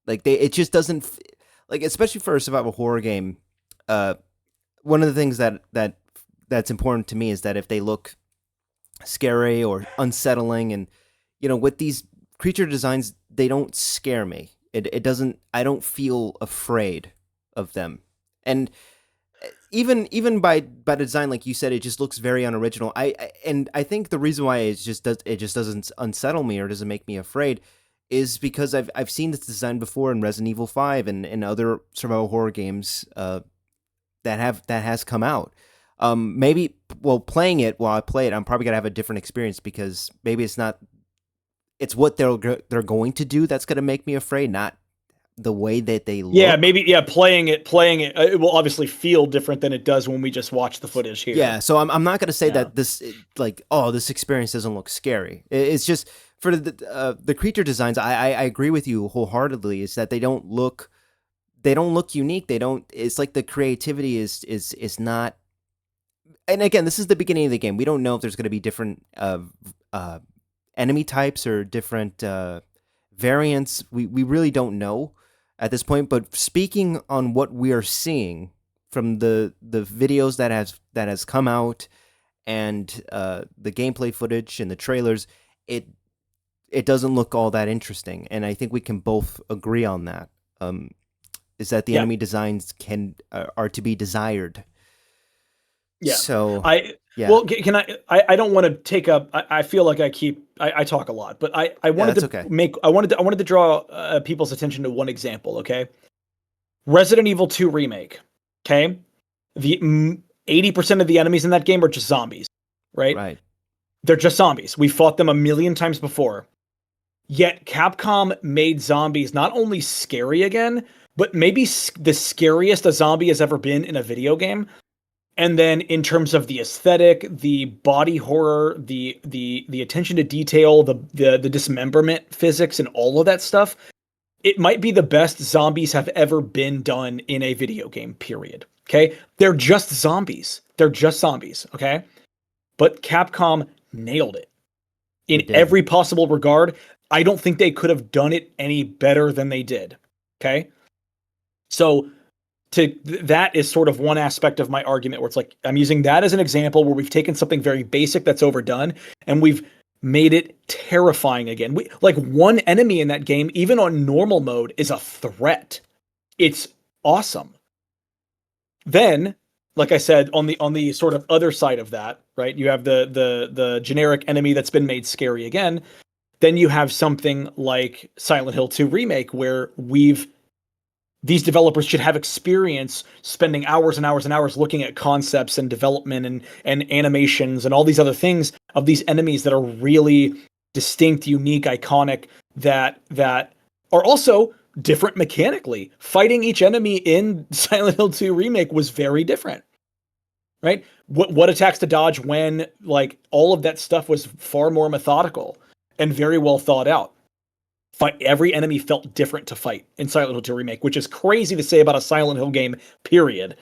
Like it just doesn't like especially for a survival horror game. Uh, One of the things that's important to me is that if they look scary or unsettling, and with these creature designs, they don't scare me. It doesn't. I don't feel afraid of them, and even by design, like you said, it just looks very unoriginal. And I think the reason why it just doesn't unsettle me or doesn't make me afraid is because I've seen this design before in Resident Evil 5 and other survival horror games that has come out. Maybe well, playing it while I play it, I'm probably gonna have a different experience because maybe it's what they're going to do that's gonna make me afraid, not the way that they Yeah, look. maybe yeah, playing it it will obviously feel different than it does when we just watch the footage here. Yeah, so I'm not gonna say Yeah. that like this experience doesn't look scary. It's just for the creature designs. I agree with you wholeheartedly. Is that they don't look unique. They don't. It's like the creativity is not. And again, this is the beginning of the game. We don't know if there's going to be different uh, enemy types or different variants. We really don't know at this point. But speaking on what we are seeing from the videos that has come out and the gameplay footage and the trailers, it it doesn't look all that interesting. And I think we can both agree on that. Is that the Yeah, enemy designs are to be desired. yeah. So I yeah, well, can I don't want to take up. I feel like I talk a lot, but I yeah, wanted that's to okay. I wanted to draw people's attention to one example. Okay, Resident Evil 2 remake. Okay, the 80% of the enemies in that game are just zombies, right? Right. They're just zombies. We fought them a million times before. Yet Capcom made zombies not only scary again, but maybe the scariest a zombie has ever been in a video game. And then in terms of the aesthetic, the body horror, the attention to detail, the dismemberment physics and all of that stuff, it might be the best zombies have ever been done in a video game, period. Okay? They're just zombies. They're just zombies, okay? But Capcom nailed it They in did. every possible regard. I don't think they could have done it any better than they did. Okay? So that is sort of one aspect of my argument where it's like I'm using that as an example where we've taken something very basic that's overdone and we've made it terrifying again. Like one enemy in that game, even on normal mode, is a threat. It's awesome. Then, like I said, on the sort of other side of that, right? You have the generic enemy that's been made scary again. Then you have something like Silent Hill 2 remake where these developers should have experience spending hours and hours and hours looking at concepts and development and animations and all these other things of these enemies that are really distinct, unique, iconic, that are also different mechanically. Fighting each enemy in Silent Hill 2 remake was very different. Right? What attacks to dodge when, like, all of that stuff was far more methodical and very well thought out. Every enemy felt different to fight in Silent Hill 2 remake, which is crazy to say about a Silent Hill game, period.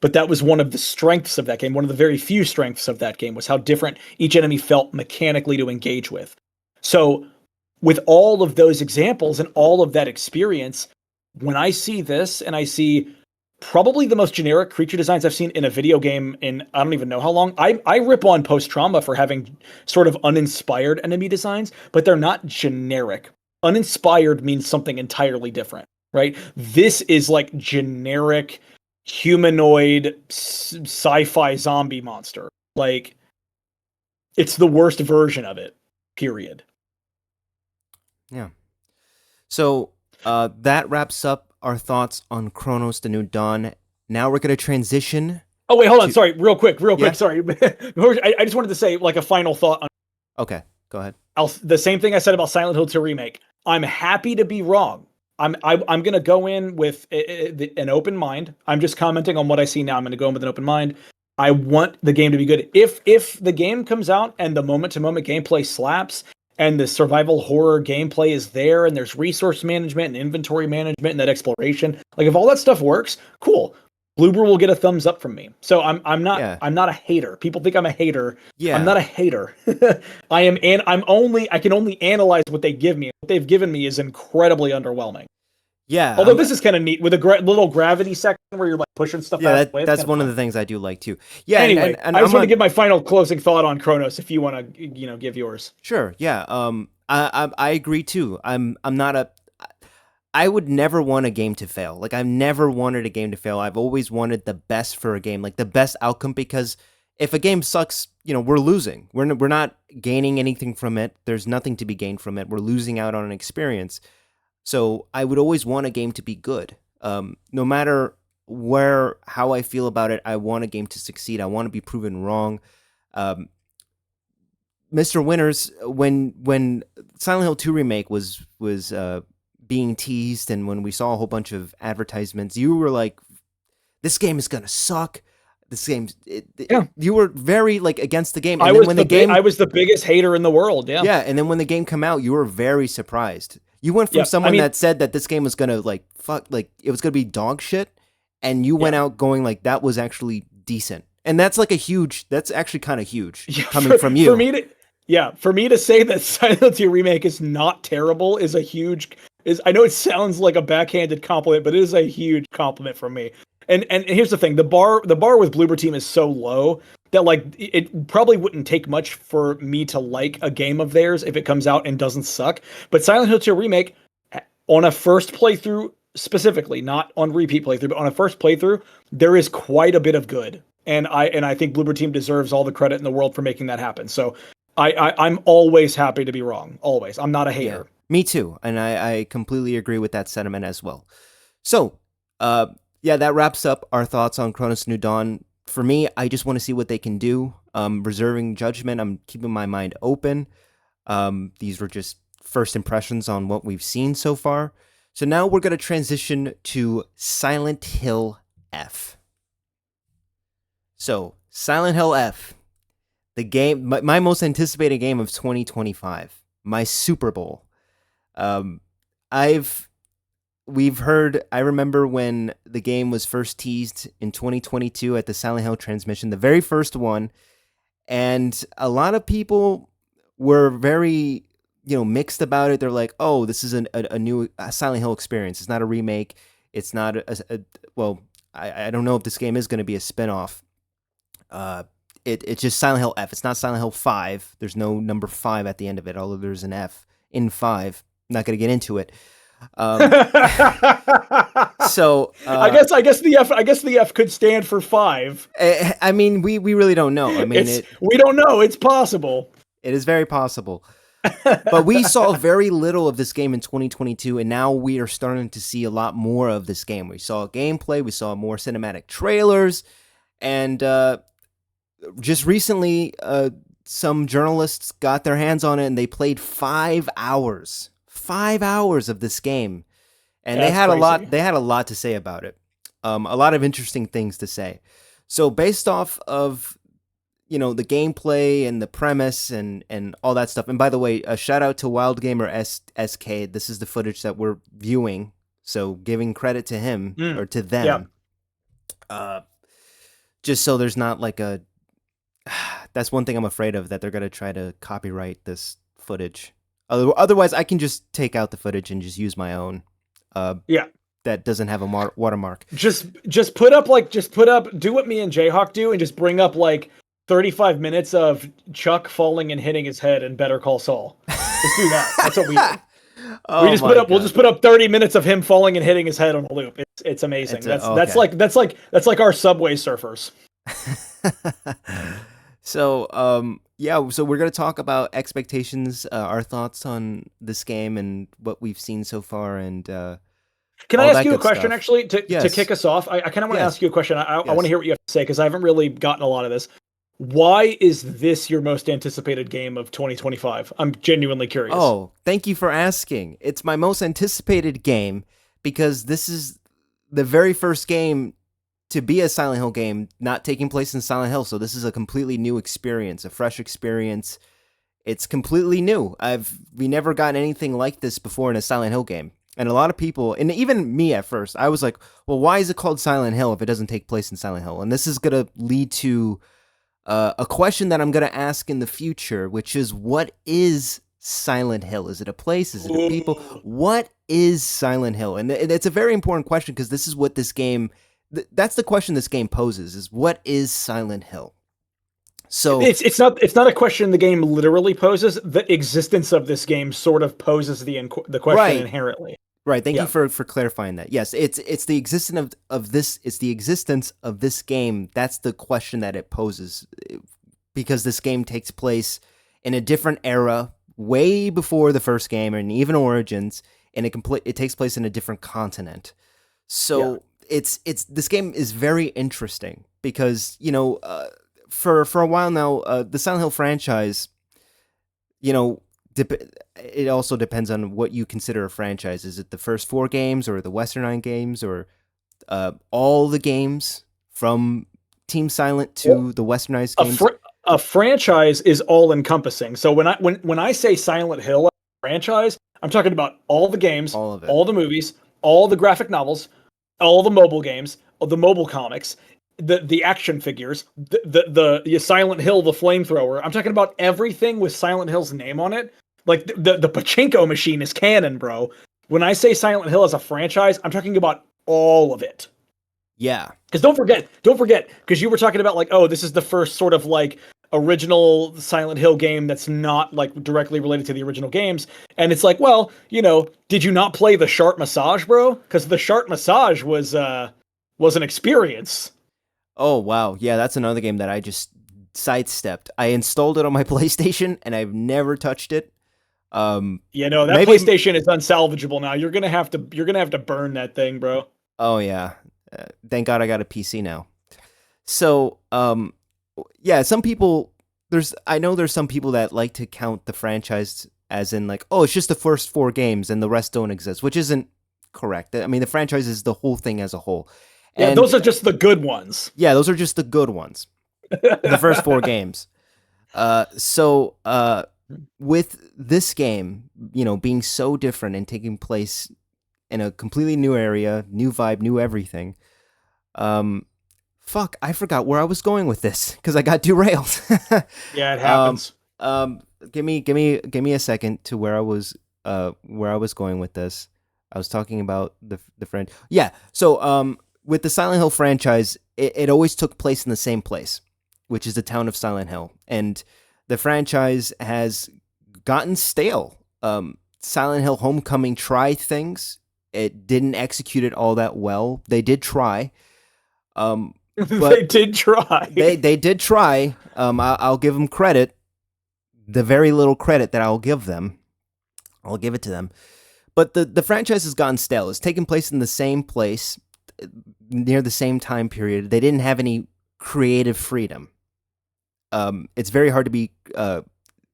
But that was one of the strengths of that game. One of the very few strengths of that game was how different each enemy felt mechanically to engage with. So, with all of those examples and all of that experience, when I see this and I see probably the most generic creature designs I've seen in a video game in I don't even know how long. I rip on Post Trauma for having sort of uninspired enemy designs, but they're not generic. Uninspired means something entirely different, right? This is like generic humanoid sci-fi zombie monster. Like it's the worst version of it. Period. Yeah. So that wraps up our thoughts on Kronos: The New Dawn. Now we're gonna transition Oh wait, hold on. to Sorry, real quick. yeah. Sorry, I just wanted to say like a final thought on Okay, go ahead. the same thing I said about Silent Hill 2 remake. I'm happy to be wrong. I'm gonna go in with an open mind. I'm just commenting on what I see now. I'm gonna go in with an open mind. I want the game to be good. If the game comes out and the moment to moment gameplay slaps and the survival horror gameplay is there and there's resource management and inventory management and that exploration, like if all that stuff works, cool. Bloober will get a thumbs up from me. So Yeah, I'm not a hater. People think I'm a hater. I'm yeah, not a hater. I am and I can only analyze what they give me. What they've given me is incredibly underwhelming. yeah. Although this is kind of neat with a little gravity section where you're like pushing stuff Yeah. out of the way. It's That's kind of one of fun. the things I do like too. Yeah, Anyway, and I just I'm want to on. give my final closing thought on Kronos if you want to, give yours. Sure. Yeah. I agree too. I'm not a. I would never want a game to fail. Like I've never wanted a game to fail. I've always wanted the best for a game, like the best outcome. Because if a game sucks, we're losing. We're not gaining anything from it. There's nothing to be gained from it. We're losing out on an experience. So I would always want a game to be good. No matter how I feel about it, I want a game to succeed. I want to be proven wrong. Um, Mr. Winters, when Silent Hill 2 remake was being teased, and when we saw a whole bunch of advertisements, you were like, "This game is gonna suck." This game, Yeah, you were very like against the game, and then when the I game, was the biggest hater in the world. Yeah, yeah, and then when the game come out, you were very surprised. You went from yeah. I someone mean, that said that this game was gonna like fuck, like it was gonna be dog shit, and you went yeah. out going like that was actually decent, and that's like that's actually kind of huge Yeah, coming from for you. me to for me to say that Silent Hill 2 remake is not terrible is a huge is I know it sounds like a backhanded compliment, but it is a huge compliment from me. And here's the thing, the bar with Bloober Team is so low that like it probably wouldn't take much for me to like a game of theirs if it comes out and doesn't suck. But Silent Hill 2 Remake, on a first playthrough specifically, not on repeat playthrough, but on a first playthrough, there is quite a bit of good. And I think Bloober Team deserves all the credit in the world for making that happen. So I'm always happy to be wrong. Always. I'm not a hater. Yeah, me too. And I completely agree with that sentiment as well. So, yeah, that wraps up our thoughts on Kronos New Dawn. For me, I just want to see what they can do. Reserving judgment. I'm keeping my mind open. These were just first impressions on what we've seen so far. So now we're going to transition to Silent Hill F. So, Silent Hill F, the game, my most anticipated game of 2025, my Super Bowl. We've heard, I remember when the game was first teased in 2022 at the Silent Hill transmission, the very first one, and a lot of people were very, mixed about it. They're like, oh, this is a new Silent Hill experience. It's not a remake. It's not well, I don't know if this game is going to be a spinoff. It's just Silent Hill F. It's not Silent Hill 5. There's no number 5 at the end of it, although there's an F in 5. I'm not going to get into it. So I guess the F could stand for 5. I mean, we really don't know. I mean, we don't know. It's possible. It is very possible. But we saw very little of this game in 2022, and now we are starting to see a lot more of this game. We saw gameplay, we saw more cinematic trailers, and just recently, some journalists got their hands on it, and they played 5 hours. 5 hours of this game, and That's they had crazy. They had a lot to say about it. A lot of interesting things to say. So based off of the gameplay and the premise and all that stuff. And by the way, a shout out to Wild Gamer SK. This is the footage that we're viewing, so giving credit to him or to them. Yeah. Just so there's not like a. That's one thing I'm afraid of, that they're gonna try to copyright this footage. Otherwise, I can just take out the footage and just use my own. That doesn't have a watermark. Just put up do what me and Jayhawk do and just bring up like 35 minutes of Chuck falling and hitting his head in Better Call Saul. Just do that. That's what we do. We'll just put up 30 minutes of him falling and hitting his head on a loop. It's amazing. That's like our Subway Surfers. So, so we're going to talk about expectations, our thoughts on this game and what we've seen so far. And can I ask you a question, actually, to Yes. kick us off? I kind of want to Yes. ask you a question. I want to hear what you have to say, because I haven't really gotten a lot of this. Why is this your most anticipated game of 2025? I'm genuinely curious. Oh, thank you for asking. It's my most anticipated game because this is the very first game to be a Silent Hill game not taking place in Silent Hill. So this is a completely new experience, a fresh experience. It's completely new. We never got anything like this before in a Silent Hill game. And a lot of people, and even me at first, I was like, well, why is it called Silent Hill if it doesn't take place in Silent Hill? And this is going to lead to a question that I'm going to ask in the future, which is, what is Silent Hill? Is it a place? Is it a people? What is Silent Hill? And it's a very important question, because this is what this game, that's the question this game poses, is what is Silent Hill? So it's not a question the game literally poses. The existence of this game sort of poses the question inherently. Right. Thank you for clarifying that. Yes, it's the existence of this. It's the existence of this game. That's the question that it poses, because this game takes place in a different era, way before the first game and even Origins, and it takes place in a different continent. So it's this game is very interesting because for a while now, the Silent Hill franchise, it also depends on what you consider a franchise. Is it the first 4 games, or the Westernized games, or all the games from Team Silent to the Westernized games? A franchise is all encompassing. So when I say Silent Hill franchise, I'm talking about all the games, all of it, all the movies, all the graphic novels, all the mobile games, all the mobile comics, the action figures, the Silent Hill, the flamethrower. I'm talking about everything with Silent Hill's name on it. Like the pachinko machine is canon, bro. When I say Silent Hill as a franchise, I'm talking about all of it. Yeah. Because don't forget, because you were talking about like, oh, this is the first sort of like original Silent Hill game that's not like directly related to the original games, and it's like, well, did you not play the Sharp Massage, bro? Because the Sharp Massage was an experience. Oh wow, yeah, that's another game that I just sidestepped. I installed it on my PlayStation and I've never touched it. That Maybe. PlayStation is unsalvageable now. You're gonna have to burn that thing, bro. Oh yeah, thank God I got a PC now. So, yeah, some people I know there's some people that like to count the franchise as in like, oh, it's just the first four games and the rest don't exist, which isn't correct. I mean, the franchise is the whole thing as a whole, Yeah, and those are just the good ones. yeah, those are just the good ones. The first four games. So with this game, being so different and taking place in a completely new area, new vibe, new everything. Um, fuck, I forgot where I was going with this because I got derailed. Yeah, it um, happens. um, give me a second to where I was going with this. I was talking about the friend. Yeah. So with the Silent Hill franchise, it always took place in the same place, which is the town of Silent Hill, and the franchise has gotten stale. Silent Hill Homecoming tried things. It didn't execute it all that well. They did try, They but did try. they did try. I'll give them credit. The very little credit that I'll give them, I'll give it to them. But the franchise has gotten stale. It's taken place in the same place, near the same time period. They didn't have any creative freedom. It's very hard to be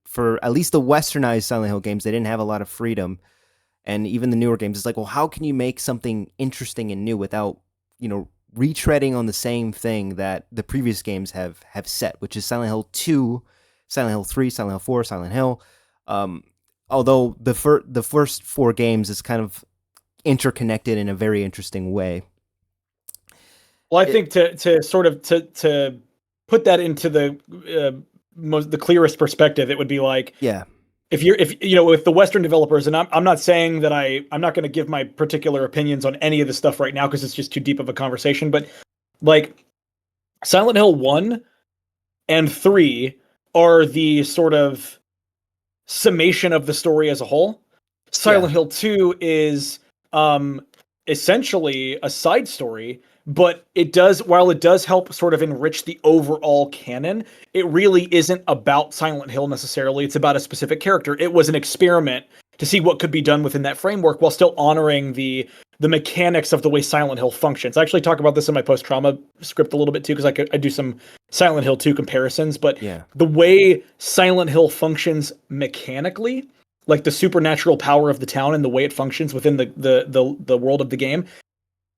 for at least the westernized Silent Hill games. They didn't have a lot of freedom, and even the newer games, it's like, well, how can you make something interesting and new without retreading on the same thing that the previous games have set, which is Silent Hill 2, Silent Hill 3, Silent Hill 4, Silent Hill. Um, Although the first four games is kind of interconnected in a very interesting way. Well, I It, think to sort of to put that into the clearest perspective, it would be like yeah, if with the Western developers, and I'm not saying that I'm not going to give my particular opinions on any of this stuff right now because it's just too deep of a conversation, but like Silent Hill 1 and 3 are the sort of summation of the story as a whole. yeah, Silent Hill 2 is essentially a side story, but while it does help sort of enrich the overall canon, it really isn't about Silent Hill necessarily. It's about a specific character. It was an experiment to see what could be done within that framework while still honoring the mechanics of the way Silent Hill functions. I actually talk about this in my post-trauma script a little bit too, because I do some Silent Hill 2 comparisons, but yeah, the way Silent Hill functions mechanically, like the supernatural power of the town and the way it functions within the world of the game,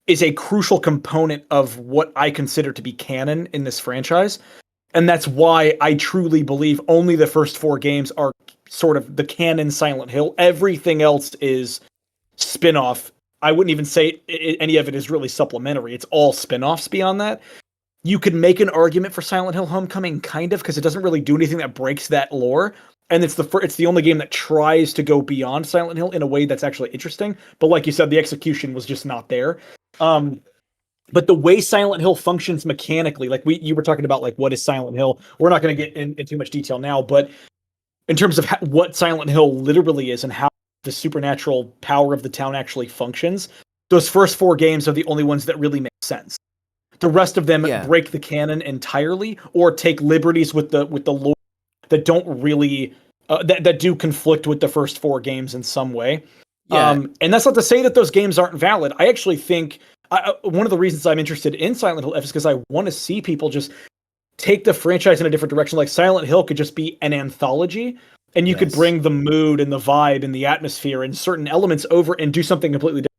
is a crucial component of what I consider to be canon in this franchise. And that's why I truly believe only the first four games are sort of the canon Silent Hill. Everything else is spin-off. I wouldn't even say any of it is really supplementary. It's all spin-offs beyond that. You could make an argument for Silent Hill Homecoming, kind of, because it doesn't really do anything that breaks that lore. And it's the only game that tries to go beyond Silent Hill in a way that's actually interesting. But like you said, the execution was just not there. But the way Silent Hill functions mechanically, like you were talking about, like what is Silent Hill? We're not going to get in too much detail now, but in terms of what Silent Hill literally is and how the supernatural power of the town actually functions, those first four games are the only ones that really make sense. The rest of them yeah, break the canon entirely or take liberties with the lore that don't really that do conflict with the first four games in some way. yeah, And that's not to say that those games aren't valid. I actually think one of the reasons I'm interested in Silent Hill F is because I want to see people just take the franchise in a different direction. Like Silent Hill could just be an anthology, and you could yes, bring the mood and the vibe and the atmosphere and certain elements over and do something completely different.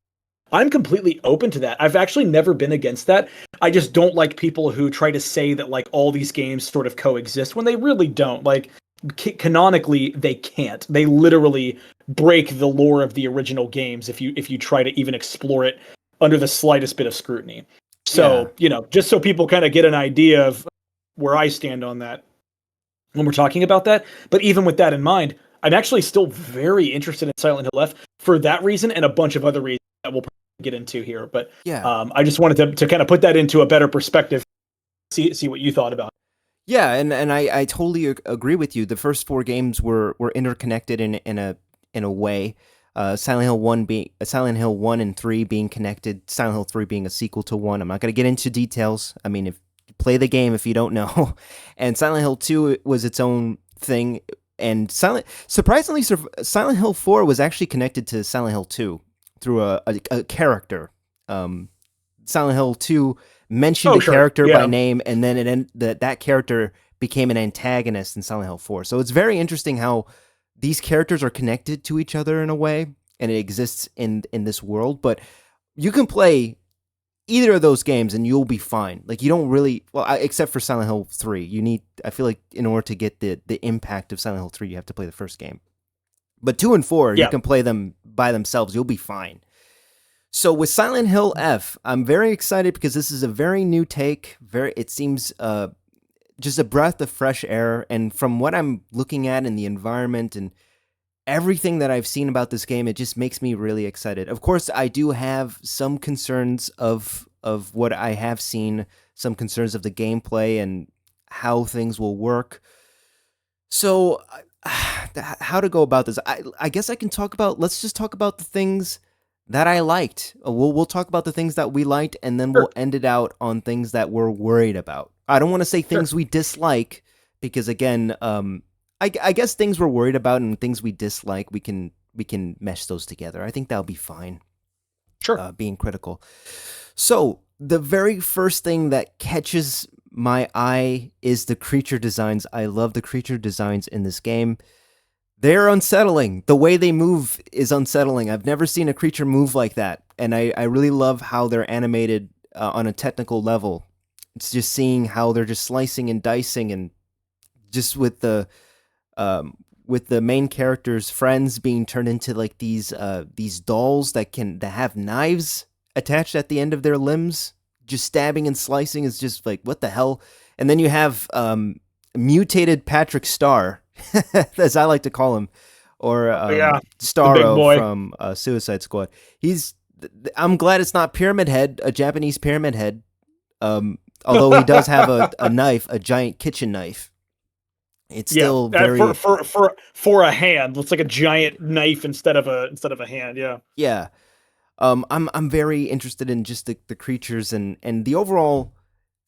I'm completely open to that. I've actually never been against that. I just don't like people who try to say that like all these games sort of coexist when they really don't. Like canonically, they can't. They literally break the lore of the original games if you try to even explore it under the slightest bit of scrutiny. yeah, So, just so people kind of get an idea of where I stand on that when we're talking about that. But even with that in mind, I'm actually still very interested in Silent Hill F for that reason and a bunch of other reasons that we'll get into here, but Yeah. I just wanted to kind of put that into a better perspective. See what you thought about it. Yeah, and I totally agree with you. The first four games were interconnected in a way. Silent Hill 1 and 3 being connected, Silent Hill 3 being a sequel to 1. I'm not going to get into details. I mean, if play the game if you don't know. And Silent Hill 2 was its own thing, and surprisingly Silent Hill 4 was actually connected to Silent Hill 2 through a character. Um Silent Hill 2 mentioned Oh, a sure. character by Yeah. name, and then that character became an antagonist in Silent Hill 4. So it's very interesting how these characters are connected to each other in a way, and it exists in this world. But you can play either of those games and you'll be fine. Like you don't really except for Silent Hill 3. I feel like in order to get the impact of Silent Hill 3, you have to play the first game. But 2 and 4, you Yeah. can play them by themselves. You'll be fine. So with Silent Hill F, I'm very excited because this is a very new take. It seems just a breath of fresh air, and from what I'm looking at in the environment and everything that I've seen about this game, it just makes me really excited. Of course, I do have some concerns of what I have seen, some concerns of the gameplay and how things will work. So, how to go about this? I guess I can talk about. Let's just talk about the things that I liked. We'll talk about the things that we liked, and then we'll Sure. end it out on things that we're worried about. I don't want to say Sure. things we dislike because again, I guess things we're worried about and things we dislike, we can mesh those together. I think that'll be fine. Sure. Being critical. So the very first thing that catches my eye is the creature designs. I love the creature designs in this game. They're unsettling. The way they move is unsettling. I've never seen a creature move like that. And I really love how they're animated on a technical level. It's just seeing how they're just slicing and dicing, and just with the main character's friends being turned into like these dolls that have knives attached at the end of their limbs, just stabbing and slicing is just like what the hell. And then you have mutated Patrick Star, as I like to call him, or Oh, yeah. The big Starro boy. from Suicide Squad. I'm glad it's not Pyramid Head, a Japanese Pyramid Head. Although he does have a knife, a giant kitchen knife. It's Yeah. still For very a hand, looks like a giant knife instead of a hand. Yeah. yeah. I'm very interested in just the creatures and the overall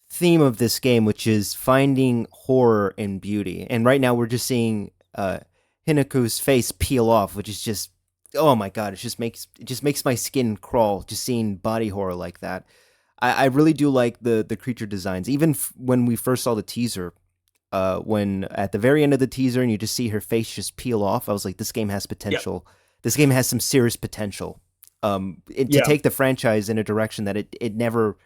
theme of this game, which is finding horror in beauty. And right now we're just seeing Hinaku's face peel off, which is just oh my god, it just makes my skin crawl just seeing body horror like that. I really do like the creature designs. Even when we first saw the teaser, when at the very end of the teaser and you just see her face just peel off, I was like, this game has Yeah. potential. This game has some serious potential. To Yeah. take the franchise in a direction that it never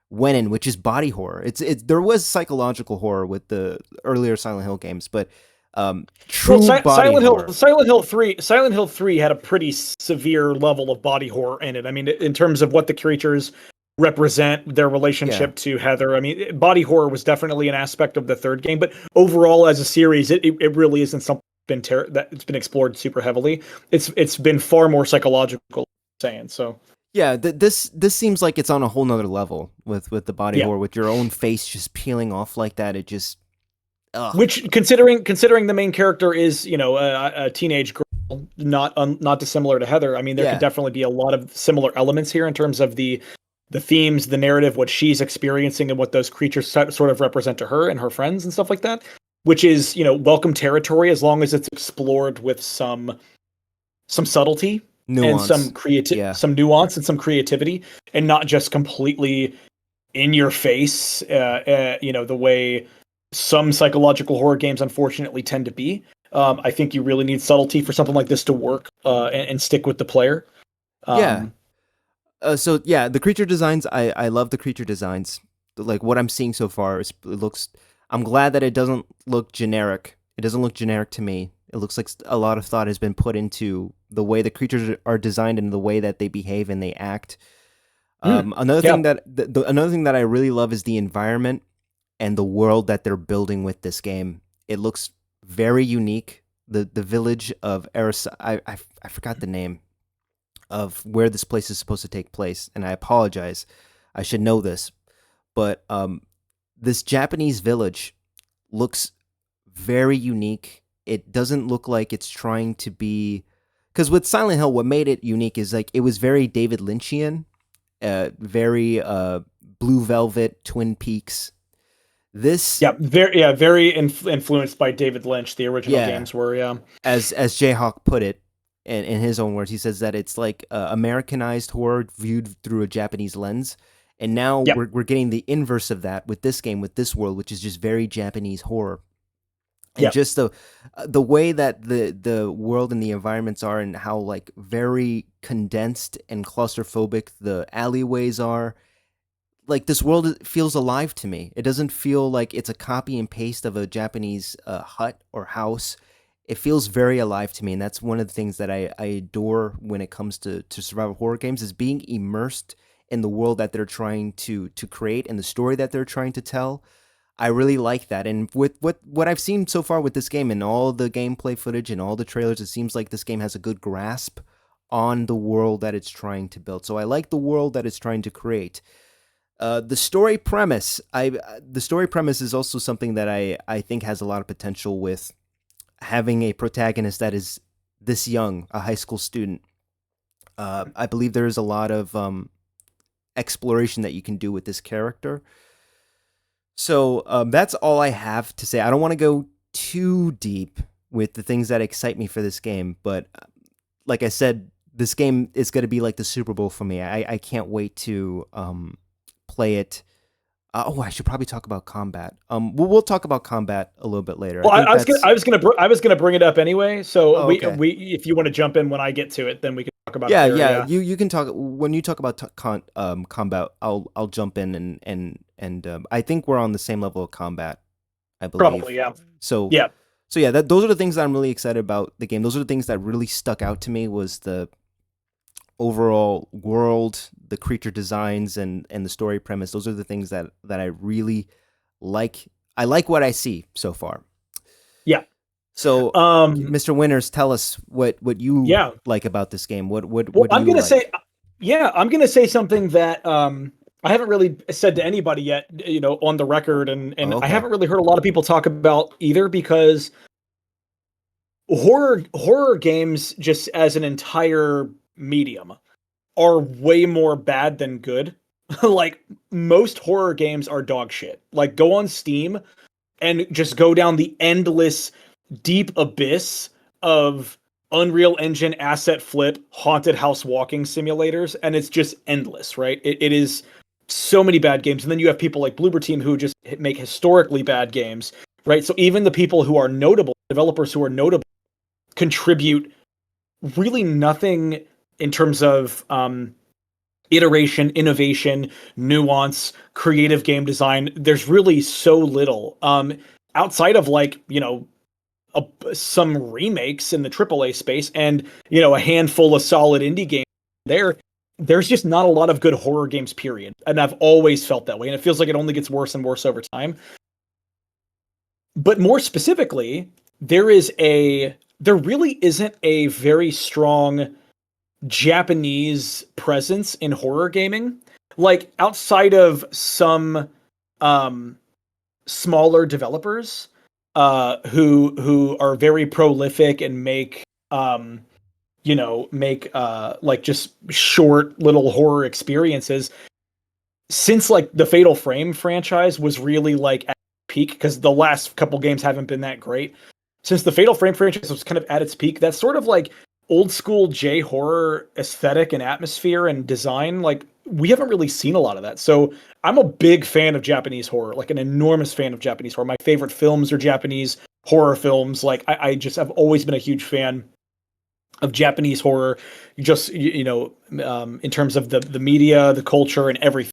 went in, which is body horror. There was psychological horror with the earlier Silent Hill games, but Well, true body horror. Silent Hill 3 had a pretty severe level of body horror in it. I mean, in terms of what the creatures represent, their Yeah, relationship to Heather. I mean, body horror was definitely an aspect of the third game, but overall, as a series, it really isn't something that it's been explored super heavily. It's been far more psychological. Saying so. yeah. This seems like it's on a whole nother level with the body Yeah. horror, with your own face just peeling off like that. It just ugh. Which, considering the main character is, a teenage girl, not dissimilar to Heather. I mean, there could Yeah, definitely be a lot of similar elements here in terms of the themes, the narrative, what she's experiencing, and what those creatures sort of represent to her and her friends and stuff like that. Which is, welcome territory as long as it's explored with some subtlety and nuance. Yeah, some nuance and some creativity, and not just completely in your face. The way some psychological horror games unfortunately tend to be. I think you really need subtlety for something like this to work and stick with the player. yeah. Um, So yeah, the creature designs. I love the creature designs. Like what I'm seeing so far, it looks. I'm glad that it doesn't look generic. It doesn't look generic to me. It looks like a lot of thought has been put into the way the creatures are designed and the way that they behave and they act. Another yeah, thing another thing that I really love is the environment and the world that they're building with this game. It looks very unique. The village of Eris, I forgot the name. of where this place is supposed to take place, and I apologize. I should know this, but this Japanese village looks very unique. It doesn't look like it's trying to be, because with Silent Hill, what made it unique is like it was very David Lynchian, very Blue Velvet, Twin Peaks. This, very influenced by David Lynch. The original yeah, games were, yeah. as Jayhawk put it, in his own words, he says that it's like Americanized horror viewed through a Japanese lens. And now Yep. we're getting the inverse of that with this game, with this world, which is just very Japanese horror. And Yep. just the way that the world and the environments are, and how like very condensed and claustrophobic the alleyways are, like this world feels alive to me. It doesn't feel like it's a copy and paste of a Japanese hut or house. It feels very alive to me, and that's one of the things that I adore when it comes to survival horror games, is being immersed in the world that they're trying to create and the story that they're trying to tell. I really like that, and with what I've seen so far with this game and all the gameplay footage and all the trailers, it seems like this game has a good grasp on the world that it's trying to build. So I like the world that it's trying to create. The story premise, the story premise is also something that I think has a lot of potential, with having a protagonist that is this young, a high school student. I believe there is a lot of exploration that you can do with this character. So that's all I have to say. I don't want to go too deep with the things that excite me for this game, but like I said, this game is going to be like the Super Bowl for me. I can't wait to play it. I should probably talk about combat. We'll talk about combat a little bit later. Well, I think I was gonna bring it up anyway. So Oh, okay. we if you want to jump in when I get to it, then we can talk about it Yeah, there. yeah. Yeah, You can talk when you talk about combat. I'll jump in and I think we're on the same level of combat. I believe. probably. Yeah, So yeah. so yeah, those are the things that I'm really excited about the game. Those are the things that really stuck out to me, was the overall world, the creature designs, and the story premise. Those are the things that I really like. I like what I see so far. Yeah. So, Um. Mr. Winters, tell us what you Yeah. like about this game. Well, What do I'm you gonna like? say, yeah, I'm gonna say something that I haven't really said to anybody yet. You know, on the record, and Oh, I okay. haven't really heard a lot of people talk about either, because horror games, just as an entire medium, are way more bad than good. Like, most horror games are dog shit. Like, go on Steam and just go down the endless deep abyss of Unreal Engine asset flip haunted house walking simulators, and it's just endless, right? It is so many bad games, and then you have people like Bloober Team who just make historically bad games, right? So even the people who are notable, developers who are notable, contribute really nothing in terms of iteration, innovation, nuance, creative game design. There's really so little outside of, like, you know, some remakes in the AAA space, and, you know, a handful of solid indie games there's just not a lot of good horror games, period. And I've always felt that way, and it feels like it only gets worse and worse over time. But more specifically, there really isn't a very strong Japanese presence in horror gaming. Like, outside of some um smaller developers who are very prolific and make like just short little horror experiences, since like the Fatal Frame franchise was really like at peak, because the last couple games haven't been that great. Since the Fatal Frame franchise was kind of at its peak, that's sort of like old school J horror aesthetic and atmosphere and design. Like, we haven't really seen a lot of that. So I'm a big fan of Japanese horror, like an enormous fan of Japanese horror. My favorite films are Japanese horror films. Like, I've always been a huge fan of Japanese horror, just, in terms of the media, the culture, and everything.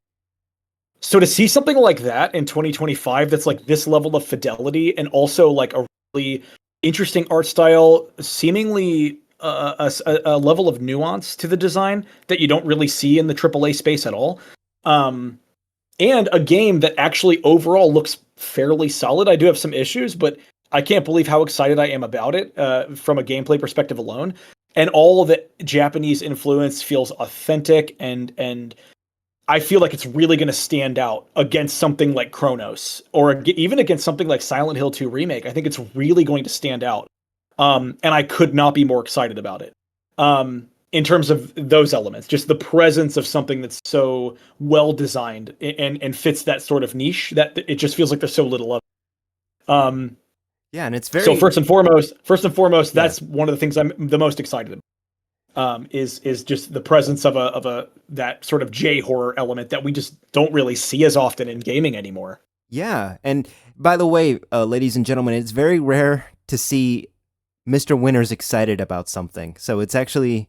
So to see something like that in 2025, that's like this level of fidelity, and also like a really interesting art style, seemingly a level of nuance to the design that you don't really see in the AAA space at all, and a game that actually overall looks fairly solid. I do have some issues, but I can't believe how excited I am about it from a gameplay perspective alone. and all the Japanese influence feels authentic, and I feel like it's really going to stand out against something like Kronos, or even against something like Silent Hill 2 remake. I think it's really going to stand out, and I could not be more excited about it. In terms of those elements, just the presence of something that's so well designed and fits that sort of niche that it just feels like there's so little of it. Yeah, and it's So very first and foremost, yeah. that's one of the things I'm the most excited about. Is just the presence of a that sort of J horror element that we just don't really see as often in gaming anymore. Yeah, and by the way, ladies and gentlemen, it's very rare to see Mr. Winters excited about something. So it's actually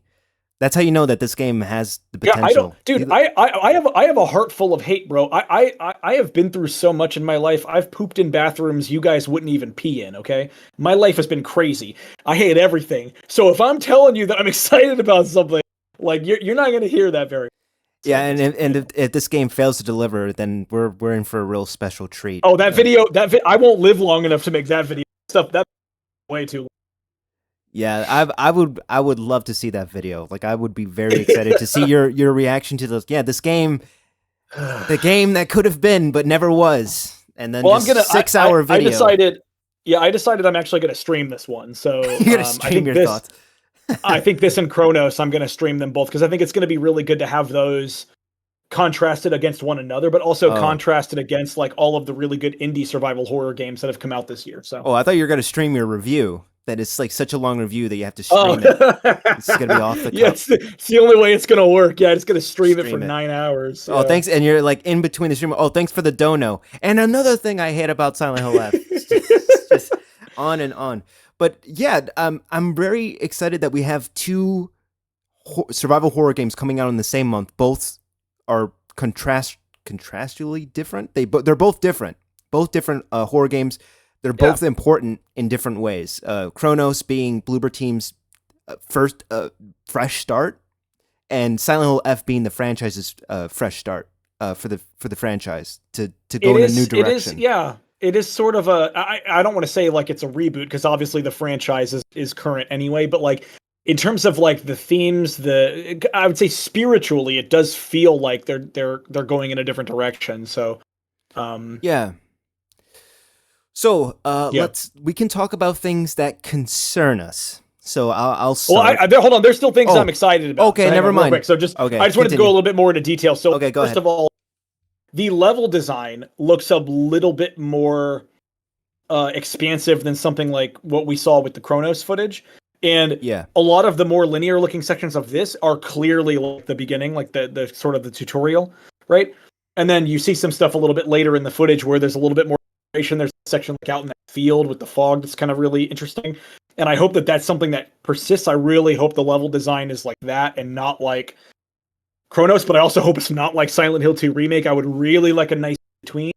that's how you know that this game has the Yeah, I don't, potential. dude. I have a heart full of hate, bro. I have been through so much in my life. I've pooped in bathrooms you guys wouldn't even pee in. Okay, my life has been crazy. I hate everything. So if I'm telling you that I'm excited about something, like you're not gonna hear that very. Yeah, So and it's if this game fails to deliver, then we're in for a real special treat. oh, that video I won't live long enough to make that video stuff. That's way too Yeah, I would love to see that video. Like I would be very excited to see your reaction to those. Yeah, this game, long. the game that could have been but never was, and then Well, I'm just gonna. 6 hour I video. decided. Yeah, I decided I'm actually gonna stream this one. So You're gonna I stream think your this. thoughts. I think this and Kronos. I'm gonna stream them both because I think it's gonna be really good to have those contrasted against one another, but also Oh, contrasted against like all of the really good indie survival horror games that have come out this year. So. oh, I thought you were gonna stream your review. That it's like such a long review that you have to Oh, stream it. It's gonna be off the yeah, cuff. it's the only way it's gonna work. Yeah, it's gonna stream it for Stream it. 9 hours. Oh, Yeah. thanks. And you're like in between the stream. Oh, thanks for the dono. And another thing I hate about Silent Hill F. It's just on and on. But yeah, I'm very excited that we have two survival horror games coming out in the same month. Both are contrastually different. They're both different. Both different horror games. They're Yeah. both important in different ways. Kronos being Bloober Team's first fresh start, and Silent Hill F being the franchise's fresh start for the franchise to go It in a new is. It is. direction. Yeah. It is sort of a. I don't want to say like it's a reboot because obviously the franchise is current anyway. But like in terms of like the themes, I would say spiritually, it does feel like they're going in a different direction. So, Yeah. So yeah. we can talk about things that concern us. So I'll Well, start. hold on. There's still things Oh, I'm excited about. okay, So hang never on real mind. quick. So just Okay, I just wanted to go a continue. little bit more into detail. So Okay, go first ahead. of all, the level design looks a little bit more expansive than something like what we saw with the Kronos footage. And Yeah. a lot of the more linear looking sections of this are clearly like the beginning, like the sort of the tutorial, right? And then you see some stuff a little bit later in the footage where there's a little bit more information. There's a section like out in that field with the fog that's kind of really interesting. And I hope that that's something that persists. I really hope the level design is like that and not like Kronos, but I also hope it's not like Silent Hill 2 remake. I would really like a nice between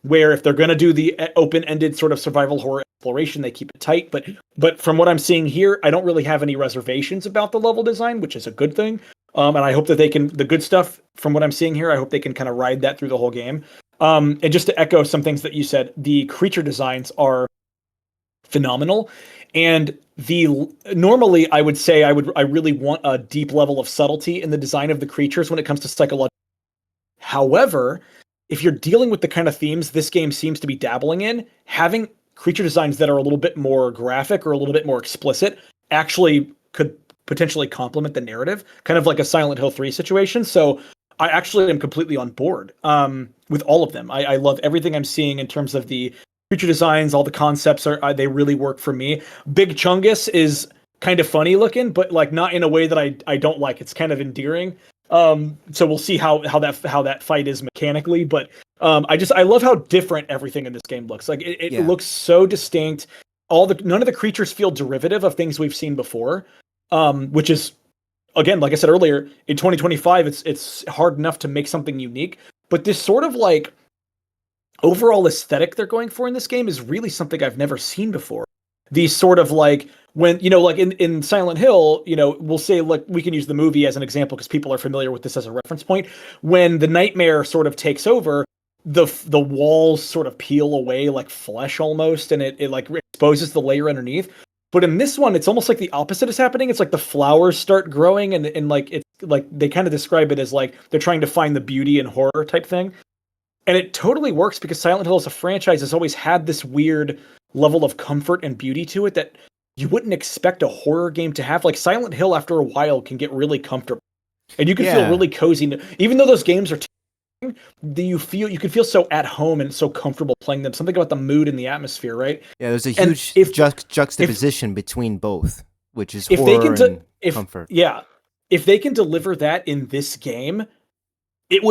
where if they're going to do the open-ended sort of survival horror exploration, they keep it tight. But from what I'm seeing here, I don't really have any reservations about the level design, which is a good thing. And I hope that they can the good stuff from what I'm seeing here. I hope they can kind of ride that through the whole game. And just to echo some things that you said, the creature designs are phenomenal. And normally I would say I really want a deep level of subtlety in the design of the creatures when it comes to psychological. However, if you're dealing with the kind of themes this game seems to be dabbling in, having creature designs that are a little bit more graphic or a little bit more explicit actually could potentially complement the narrative, kind of like a Silent Hill 3 situation. So I actually am completely on board with all of them. I love everything I'm seeing in terms of the creature designs. All the concepts they really work for me. Big Chungus is kind of funny looking, but like not in a way that I don't like. It's kind of endearing. So we'll see how that fight is mechanically, but I love how different everything in this game looks. Like it Yeah. looks so distinct. None of the creatures feel derivative of things we've seen before, which is again, like I said earlier, in 2025, it's hard enough to make something unique. But this sort of like overall aesthetic they're going for in this game is really something I've never seen before. These sort of like when like in Silent Hill, we'll say like we can use the movie as an example because people are familiar with this as a reference point. When the nightmare sort of takes over, the walls sort of peel away like flesh almost, and it like exposes the layer underneath. But in this one, it's almost like the opposite is happening. It's like the flowers start growing, and like it's like they kind of describe it as like they're trying to find the beauty in horror type thing. And it totally works because Silent Hill as a franchise has always had this weird level of comfort and beauty to it that you wouldn't expect a horror game to have. Like Silent Hill, after a while, can get really comfortable, and you can feel Yeah. really cozy. Even though those games are you can feel so at home and so comfortable playing them. Something about the mood and the atmosphere, right? Yeah, there's a And huge if juxtaposition between both, which is if they can horror and if comfort. yeah, if they can deliver that in this game, it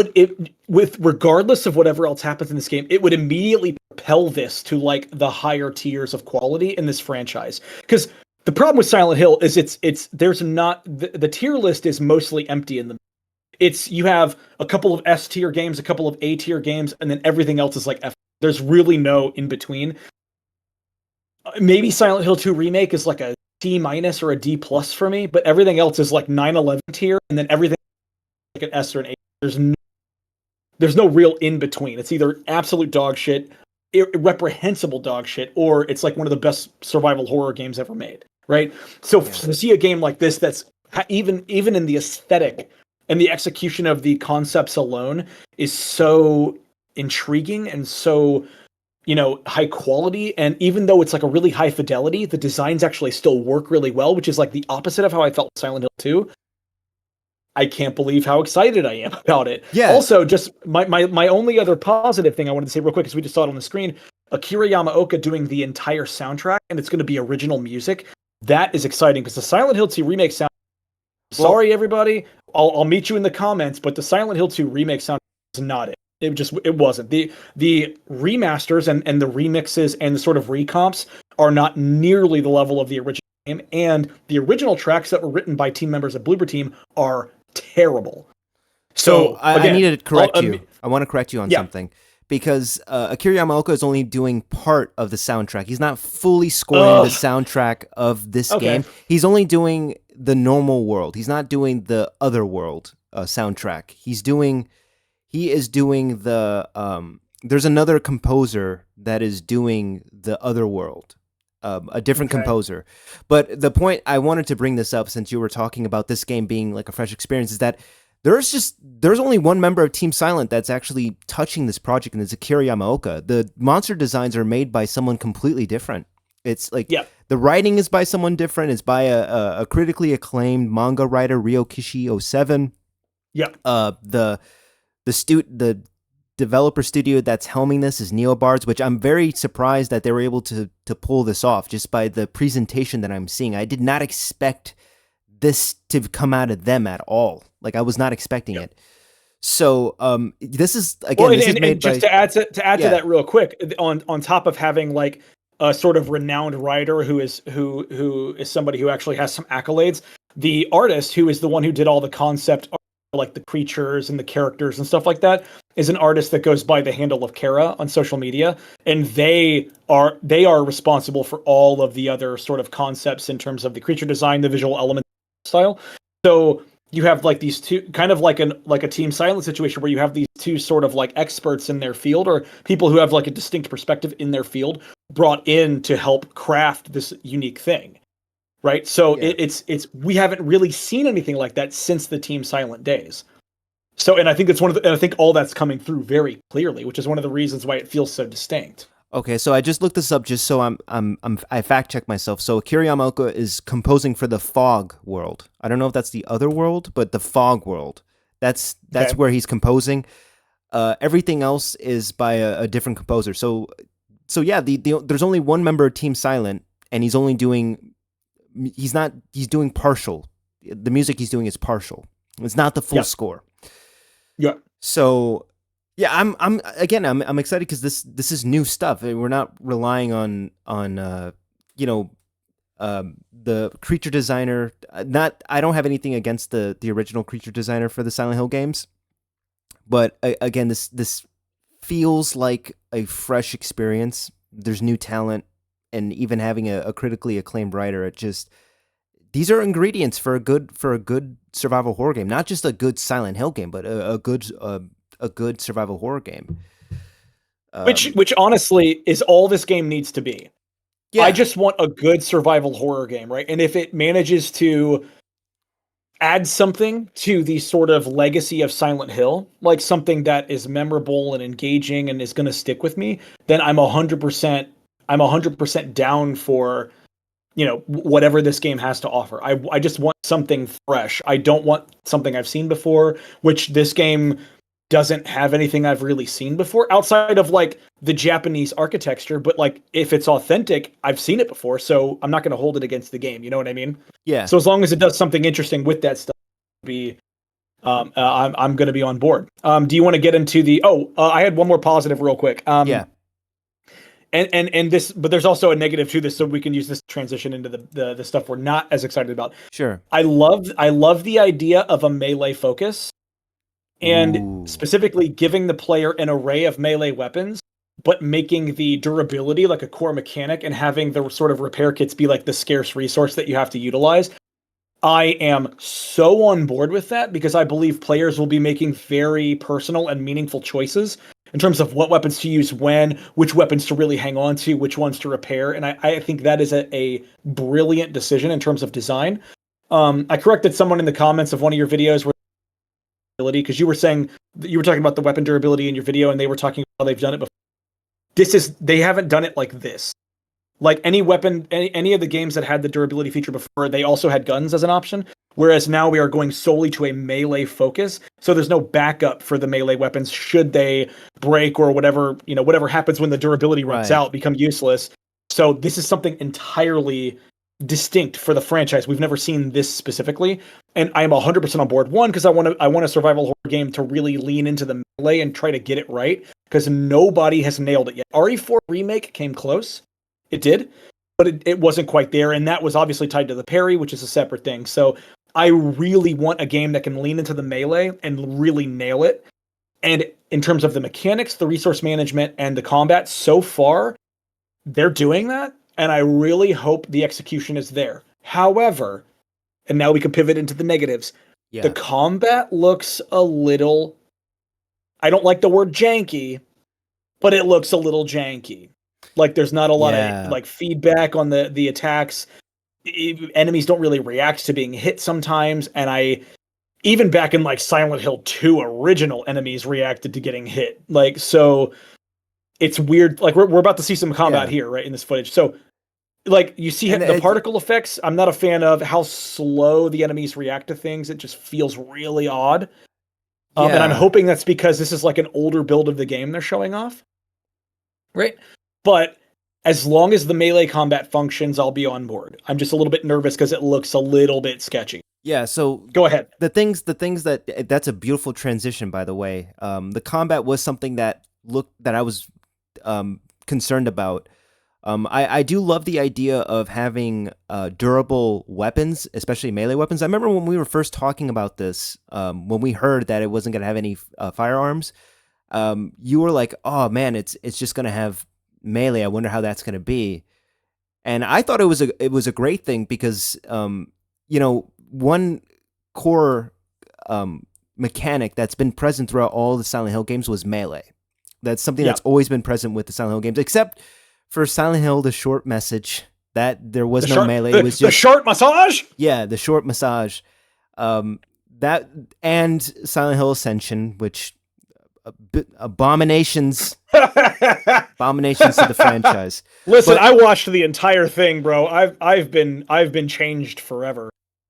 with regardless of whatever else happens in this game, it would immediately propel this to like the higher tiers of quality in this franchise. Because the problem with Silent Hill is it's there's not the tier list is mostly empty in the it's you have a couple of S tier games, a couple of A tier games, and then everything else is like F. There's really no in between. Maybe Silent Hill 2 remake is like a D minus or a D plus for me, but everything else is like 9/11 tier, and then everything like an S or an A. There's no real in between. It's either absolute dog shit, reprehensible dog shit, or it's like one of the best survival horror games ever made. Right? So Yeah. to see a game like this that's even in the aesthetic and the execution of the concepts alone is so intriguing and so high quality. And even though it's like a really high fidelity, the designs actually still work really well, which is like the opposite of how I felt with Silent Hill 2. I can't believe how excited I am about it. Yeah. Also, just my only other positive thing I wanted to say real quick, because we just saw it on the screen, Akira Yamaoka doing the entire soundtrack, and it's going to be original music. That is exciting because the Silent Hill 2 remake sound. Sorry, everybody. I'll meet you in the comments, but the Silent Hill 2 remake sound is not it. It wasn't. The remasters and the remixes and the sort of recomps are not nearly the level of the original game, and the original tracks that were written by team members at Bloober Team are terrible. So So I again, needed to correct you. I want to correct you on yeah. something because Akira Yamaoka is only doing part of the soundtrack. He's not fully scoring the soundtrack of this Okay. game. He's only doing the normal world. He's not doing the other world soundtrack. He is doing the there's another composer that is doing the other world. A different Okay. composer. But the point I wanted to bring this up, since you were talking about this game being like a fresh experience, is that there's only one member of Team Silent that's actually touching this project, and it's Akira Yamaoka. The monster designs are made by someone completely different. It's like the writing is by someone different. It's by a critically acclaimed manga writer, Ryokishi07. Yeah. The developer studio that's helming this is Neobards, which I'm very surprised that they were able to pull this off just by the presentation that I'm seeing. I did not expect this to come out of them at all. Like I was not expecting it. So this is again. Well, this is made and just by, to add to that real quick, on top of having like a sort of renowned writer who is somebody who actually has some accolades, the artist who is the one who did all the concept art, like the creatures and the characters and stuff like that, is an artist that goes by the handle of Kara on social media, and they are responsible for all of the other sort of concepts in terms of the creature design, the visual element style. So you have like these two, kind of like a Team Silent situation where you have these two sort of like experts in their field, or people who have like a distinct perspective in their field, brought in to help craft this unique thing. Right? So it's we haven't really seen anything like that since the Team Silent days. So, and I think it's and I think all that's coming through very clearly, which is one of the reasons why it feels so distinct. Okay, so I just looked this up just so I fact checked myself. So Akira Yamaoka is composing for the Fog world. I don't know if that's the other world, but the Fog world. That's where he's composing. Everything else is by a different composer. So yeah, there's only one member of Team Silent, and he's doing partial. The music he's doing is partial. It's not the full score. Yeah. So yeah, I'm excited because this is new stuff. We're not relying on the creature designer. I don't have anything against the original creature designer for the Silent Hill games, but again, this feels like a fresh experience. There's new talent, and even having a critically acclaimed writer, these are ingredients for a good survival horror game. Not just a good Silent Hill game, but a good survival horror game. Which honestly is all this game needs to be. I Yeah. just want a good survival horror game, right? And if it manages to add something to the sort of legacy of Silent Hill, like something that is memorable and engaging and is going to stick with me, then I'm 100% down for, whatever this game has to offer. I just want something fresh. I don't want something I've seen before, which this game doesn't have anything I've really seen before outside of like the Japanese architecture, but like if it's authentic, I've seen it before, so I'm not going to hold it against the game. You know what I mean? Yeah. So as long as it does something interesting with that stuff, be I'm going to be on board. Do you want to get into the? I had one more positive real quick. Yeah. And this, but there's also a negative to this, so we can use this transition into the stuff we're not as excited about. Sure. I love the idea of a melee focus, and Ooh. specifically giving the player an array of melee weapons, but making the durability like a core mechanic and having the sort of repair kits be like the scarce resource that you have to utilize. I am so on board with that because I believe players will be making very personal and meaningful choices in terms of what weapons to use when, which weapons to really hang on to, which ones to repair. And I think that is a brilliant decision in terms of design. I corrected someone in the comments of one of your videos where because you were saying you were talking about the weapon durability in your video and they were talking about how they've done it before. They haven't done it like this. Like any weapon, any of the games that had the durability feature before, they also had guns as an option. Whereas now we are going solely to a melee focus, so there's no backup for the melee weapons should they break or whatever happens when the durability runs Right. out, become useless. So this is something entirely distinct for the franchise. We've never seen this specifically, and I am 100% on board. One, because I want a survival horror game to really lean into the melee and try to get it right, because nobody has nailed it yet. RE4 Remake came close. It did, but it wasn't quite there, and that was obviously tied to the parry, which is a separate thing. So I really want a game that can lean into the melee and really nail it. And in terms of the mechanics, the resource management, and the combat, so far, they're doing that, and I really hope the execution is there. However, and now we can pivot into the negatives, the Yeah. combat looks a little, I don't like the word janky, but it looks a little janky. Like there's not a lot of Yeah. like feedback on the attacks. Enemies don't really react to being hit sometimes, and I even back in like Silent Hill 2 original, enemies reacted to getting hit. Like so it's weird. Like we're about to see some combat Yeah. here, right, in this footage. So like you see And the particle effects. I'm not a fan of how slow the enemies react to things. It just feels really odd. And I'm yeah. hoping that's because this is like an older build of the game they're showing off. Right? But as long as the melee combat functions, I'll be on board. I'm just a little bit nervous because it looks a little bit sketchy. Yeah. So Go ahead. the things that's a beautiful transition, by the way. The combat was something that I was concerned about. I do love the idea of having durable weapons, especially melee weapons. I remember when we were first talking about this, when we heard that it wasn't going to have any firearms, you were like, "Oh man, it's just going to have melee. I wonder how that's going to be." And I thought it was a great thing because one core mechanic that's been present throughout all the Silent Hill games was melee. That's something Yeah. that's always been present with the Silent Hill games, except for Silent Hill: The Short Message. That there was no melee. It was The just short massage. the short massage. That and Silent Hill Ascension, which abominations to the franchise. Listen, But I watched the entire thing, bro. I've been changed forever.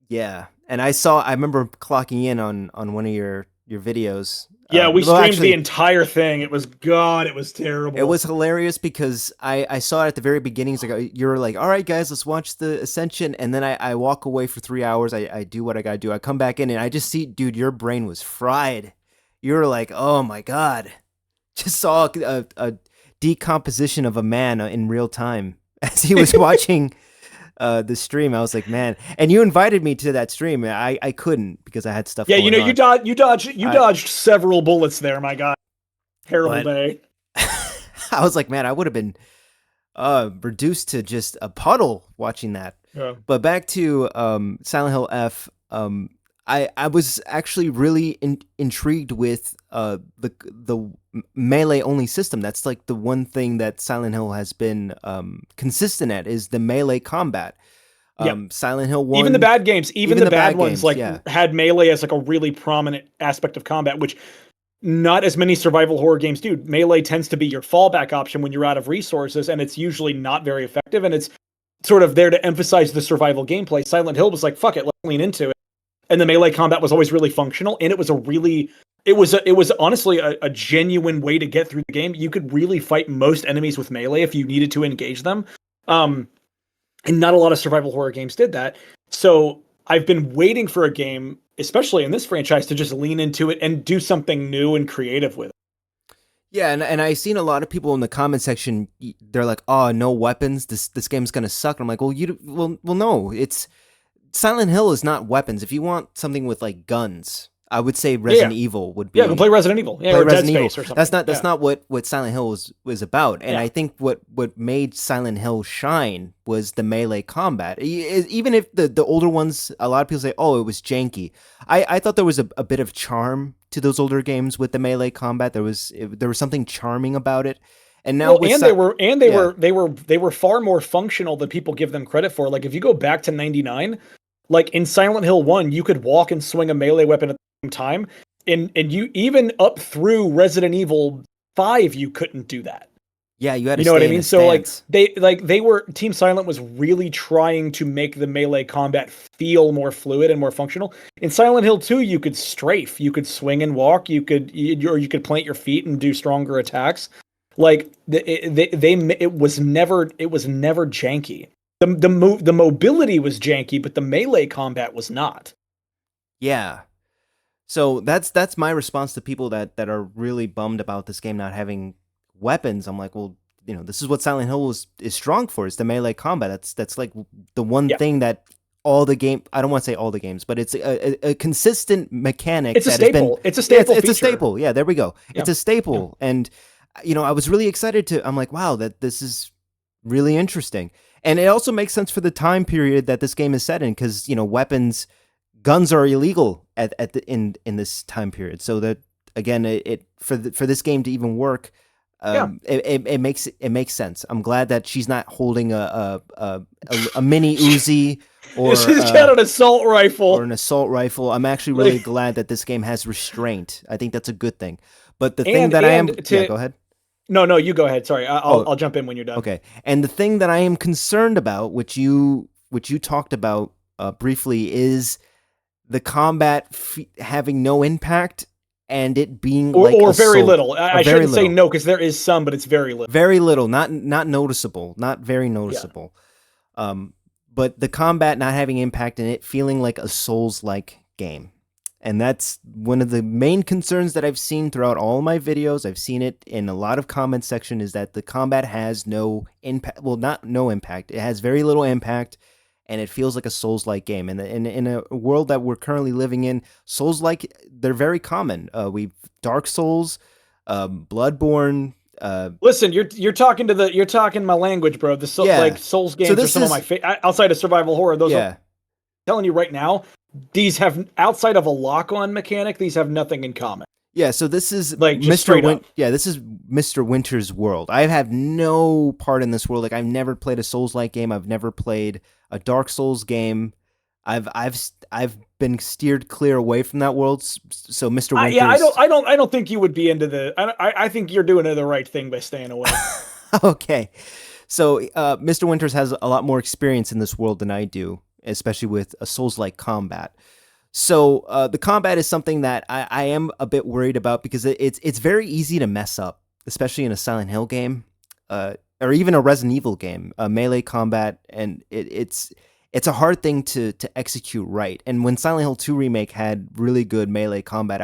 yeah, and I remember clocking in on one of your videos. Yeah, we Well, streamed the actually, entire thing. It was God. It was it terrible. was hilarious because I saw it at the very beginning. It's like you were like, "All right, guys, let's watch the Ascension," and then I walk away for 3 hours. I do what I gotta do. I come back in and I just see, dude, your brain was fried. You were like, "Oh my god!" Just saw a decomposition of a man in real time as he was watching the stream. I was like, man, and you invited me to that stream. I couldn't because I had stuff Yeah, going on. you dodged several bullets there, my God. Terrible But day. I was like, man, I would have been reduced to just a puddle watching that. Yeah. But back to Silent Hill F. I was actually really intrigued with the melee only system. That's like the one thing that Silent Hill has been consistent at is the melee combat. Yep. Silent Hill Even the One, bad games, even even the the bad bad ones, games, like yeah, had melee as like a really prominent aspect of combat, which not as many survival horror games do. Melee tends to be your fallback option when you're out of resources, and it's usually not very effective. And it's sort of there to emphasize the survival gameplay. Silent Hill was like, fuck it, let's lean into it. And the melee combat was always really functional, and it was a really it was honestly a genuine way to get through the game. You could really fight most enemies with melee if you needed to engage them. Um, and not a lot of survival horror games did that. So I've been waiting for a game, especially in this franchise, to just lean into it and do something new and creative with it. yeah. And I seen a lot of people in the comment section. They're like, "Oh, no weapons. This game's gonna suck." And I'm like, well, no. It's Silent Hill is not weapons. If you want something with like guns, I would say Yeah, yeah, Resident Evil would yeah. Go be play Resident Evil, yeah, play or Dead Resident Evil. Space or something. That's Yeah, not what Silent Hill was about. And yeah. I think what made Silent Hill shine was the melee combat. Even if the older ones, a lot of people say, oh, it was janky. I thought there was a bit of charm to those older games with the melee combat. There was something charming about it. And now Well, with yeah, they were far more functional than people give them credit for. Like if you go back to '99, like in Silent Hill 1, you could walk and swing a melee weapon at the same time. And you even up through Resident Evil 5, you couldn't do that. yeah, you had to You know what I stay in a mean? So stance. they were Team Silent was really trying to make the melee combat feel more fluid and more functional. In Silent Hill 2, you could strafe, you could swing and walk, or you could plant your feet and do stronger attacks. Like it was never janky. The mobility was janky, but the melee combat was not. Yeah. So that's my response to people that are really bummed about this game not having weapons. I'm like, well, this is what Silent Hill is strong for. It's the melee combat. That's like the one Yeah. thing that all the game. I don't want to say all the games, but it's a consistent mechanic It's a that has been. staple. It's a Yeah, staple it's a feature. staple. Yeah, there we go. Yeah. It's a Yeah. staple, and I was really excited to. I'm like, wow, that this is really interesting, and it also makes sense for the time period that this game is set in because weapons guns are illegal at the in this time period. So that again, for this game to even work, Yeah. it makes sense. I'm glad that she's not holding a mini Uzi or She's got an assault or rifle. an assault rifle. I'm actually really Like, glad that this game has restraint. I think that's a good thing. But the thing and that I am, and yeah, to go ahead. no, you go ahead. Sorry, Oh, I'll jump in when you're done. okay. And the thing that I am concerned about, which you talked about briefly, is the combat having no impact and it being like Or a very soul, little. a I very shouldn't say little, no because there is some, but it's very little. very little, not noticeable, not very Yeah. noticeable. Um, but the combat not having impact and it feeling like a Souls-like game. And that's one of the main concerns that I've seen throughout all my videos. I've seen it in a lot of comment section is that the combat has no impact. Well, not no impact. It has very little impact and it feels like a Souls-like game. And in a world that we're currently living in, Souls-like, they're very common. We Dark Souls, Bloodborne. Listen, you're talking my language, bro. Like Yeah. Souls So games are this some of my is favorite outside of survival horror. Those are, I'm yeah. telling you right now, these have outside of a lock-on mechanic, these have nothing in common. Yeah, so this is Like just straight up. Yeah, this is Mr. Winter's world. I have no part in this world. Like I've never played a Souls-like game. I've never played a Dark Souls game. I've been steered clear away from that world. So Mr. Winter's Yeah, I don't think you would be into the. I think you're doing the right thing by staying away. Okay. So Mr. Winters has a lot more experience in this world than I do, especially with a Souls-like combat. So the combat is something that I am a bit worried about because it's very easy to mess up, especially in a Silent Hill game, or even a Resident Evil game. Melee combat, and it's a hard thing to execute right. And when Silent Hill 2 remake had really good melee combat,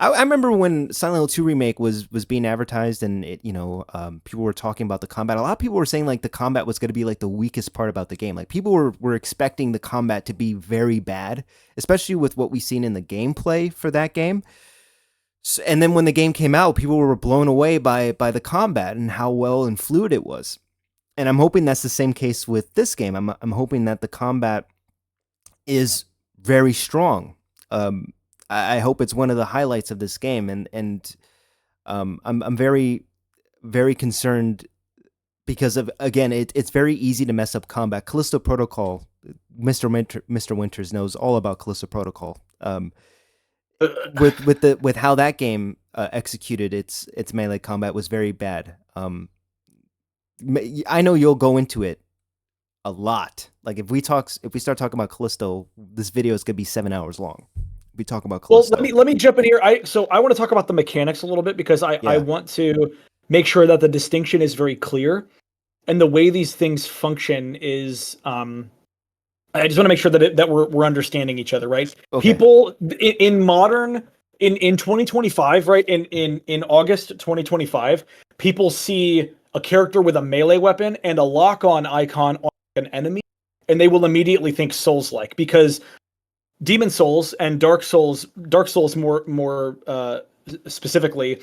I remember when Silent Hill 2 remake was being advertised and people were talking about the combat. A lot of people were saying like the combat was going to be like the weakest part about the game. Like people were expecting the combat to be very bad, especially with what we've seen in the gameplay for that game. So, and then when the game came out, people were blown away by the combat and how well and fluid it was. And I'm hoping that's the same case with this game. I'm hoping that the combat is very strong. Um, I hope it's one of the highlights of this game, and I'm very concerned because of, again, it's very easy to mess up combat. Callisto Protocol, Mr. Winters knows all about Callisto Protocol. With how that game executed its melee combat was very bad. I know you'll go into it a lot. Like if we start talking about Callisto, this video is gonna be 7 hours long. We talk about Well, Callisto. let me jump in here. I want to talk about the mechanics a little bit because I Yeah. want to make sure that the distinction is very clear, and the way these things function is I just want to make sure that we're understanding each other, right? Okay. People in modern in 2025, right? In August 2025, people see a character with a melee weapon and a lock-on icon on an enemy, and they will immediately think Souls-like because Demon Souls and Dark Souls more specifically,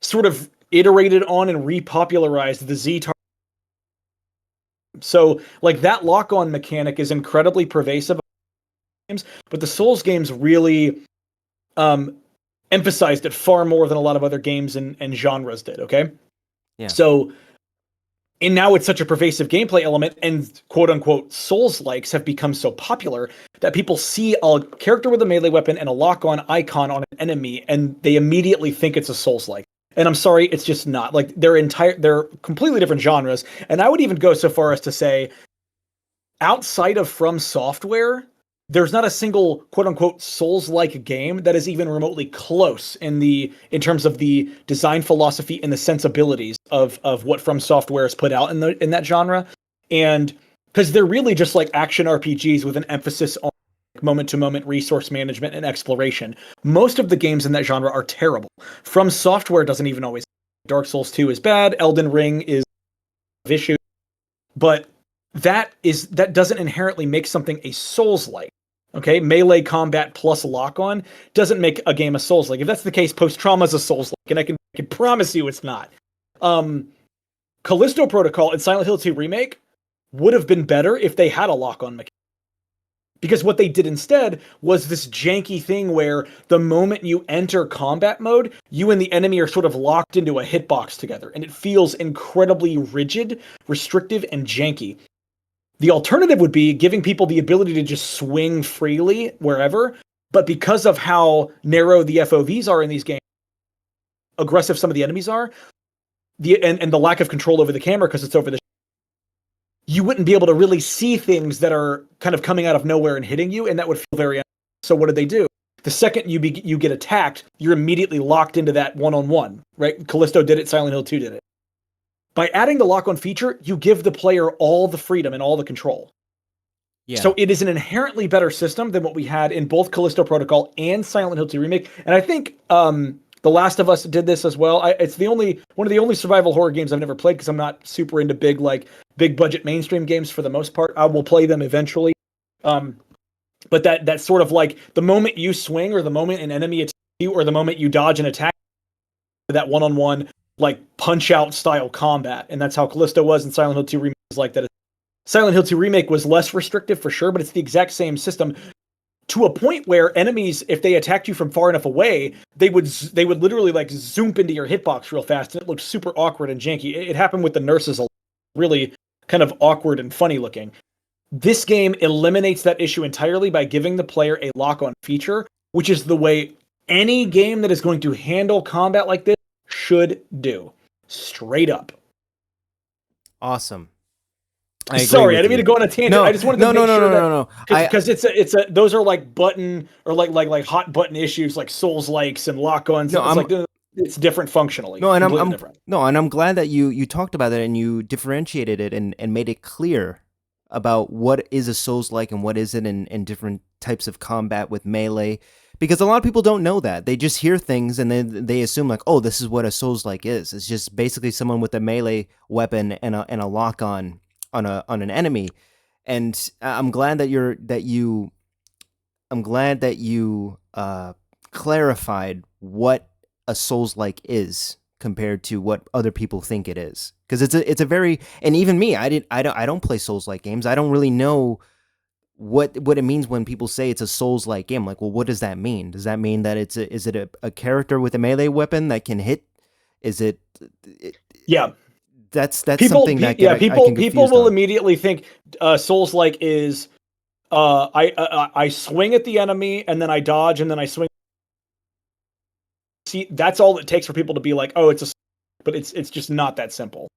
sort of iterated on and repopularized the Z target. So like that lock-on mechanic is incredibly pervasive in games, but the Souls games really um, emphasized it far more than a lot of other games and genres did. Okay, Yeah. so and now it's such a pervasive gameplay element, and quote unquote Souls likes have become so popular that people see a character with a melee weapon and a lock on icon on an enemy, and they immediately think it's a Souls like. And I'm sorry, it's just not. Like they're completely different genres. And I would even go so far as to say, outside of From Software, there's not a single quote unquote Souls like game that is even remotely close in terms of the design philosophy and the sensibilities of what From Software has put out in that genre. And because they're really just like action RPGs with an emphasis on moment to moment resource management and exploration. Most of the games in that genre are terrible. From Software doesn't even always. Dark Souls 2 is bad. Elden Ring is vicious, but that doesn't inherently make something a Souls like. Okay, melee combat plus lock on doesn't make a game a Souls like. If that's the case, Post Trauma is a Souls like, and I can promise you it's not. Um, Callisto Protocol and Silent Hill 2 Remake would have been better if they had a lock on mechanic. Because what they did instead was this janky thing where the moment you enter combat mode, you and the enemy are sort of locked into a hitbox together, and it feels incredibly rigid, restrictive, and janky. The alternative would be giving people the ability to just swing freely wherever, but because of how narrow the FOVs are in these games, aggressive some of the enemies are, and the lack of control over the camera because it's over the you wouldn't be able to really see things that are kind of coming out of nowhere and hitting you, and that would feel very. So what did they do? The second you get attacked, you're immediately locked into that one-on-one, right? Callisto did it, Silent Hill 2 did it. By adding the lock-on feature, you give the player all the freedom and all the control. Yeah. So it is an inherently better system than what we had in both Callisto Protocol and Silent Hill 2 Remake. And I think The Last of Us did this as well. It's one of the only survival horror games I've never played because I'm not super into big budget mainstream games for the most part. I will play them eventually. But that's sort of like the moment you swing or the moment an enemy attacks you or the moment you dodge an attack, that one-on-one like punch out style combat. And that's how Callisto was, and Silent Hill 2 Remake was like that. Silent Hill 2 Remake was less restrictive for sure, but it's the exact same system to a point where enemies, if they attacked you from far enough away, they would literally like zoom into your hitbox real fast, and it looked super awkward and janky. It happened with the nurses a lot. Really kind of awkward and funny looking. This game eliminates that issue entirely by giving the player a lock-on feature, which is the way any game that is going to handle combat like this should do. Straight up. Awesome. I agree Sorry, I with didn't mean you. to go on a tangent. No, I just wanted no, to no, make no, sure no, no, no. because it's a those are like button or like hot button issues like Souls likes and lock-ons. No, It's like it's different functionally. No, and completely different. I'm glad that you talked about it and you differentiated it and made it clear about what is a Souls like and what isn't in different types of combat with melee. Because a lot of people don't know that. They just hear things and then they assume like, oh, this is what a Souls like is. It's just basically someone with a melee weapon and a lock on an enemy. And I'm glad that you clarified what a Souls like is compared to what other people think it is, because it's a very, and even me, I don't play Souls like games. I don't really know what it means when people say it's a Souls-like game. Like, well, what does that mean? Does that mean that is it a character with a melee weapon that can hit? Is it Yeah, that's something that I can people confused will on. immediately think Souls like is I swing at the enemy and then I dodge and then I swing. See, that's all it takes for people to be like, oh, it's a, but it's just not that simple.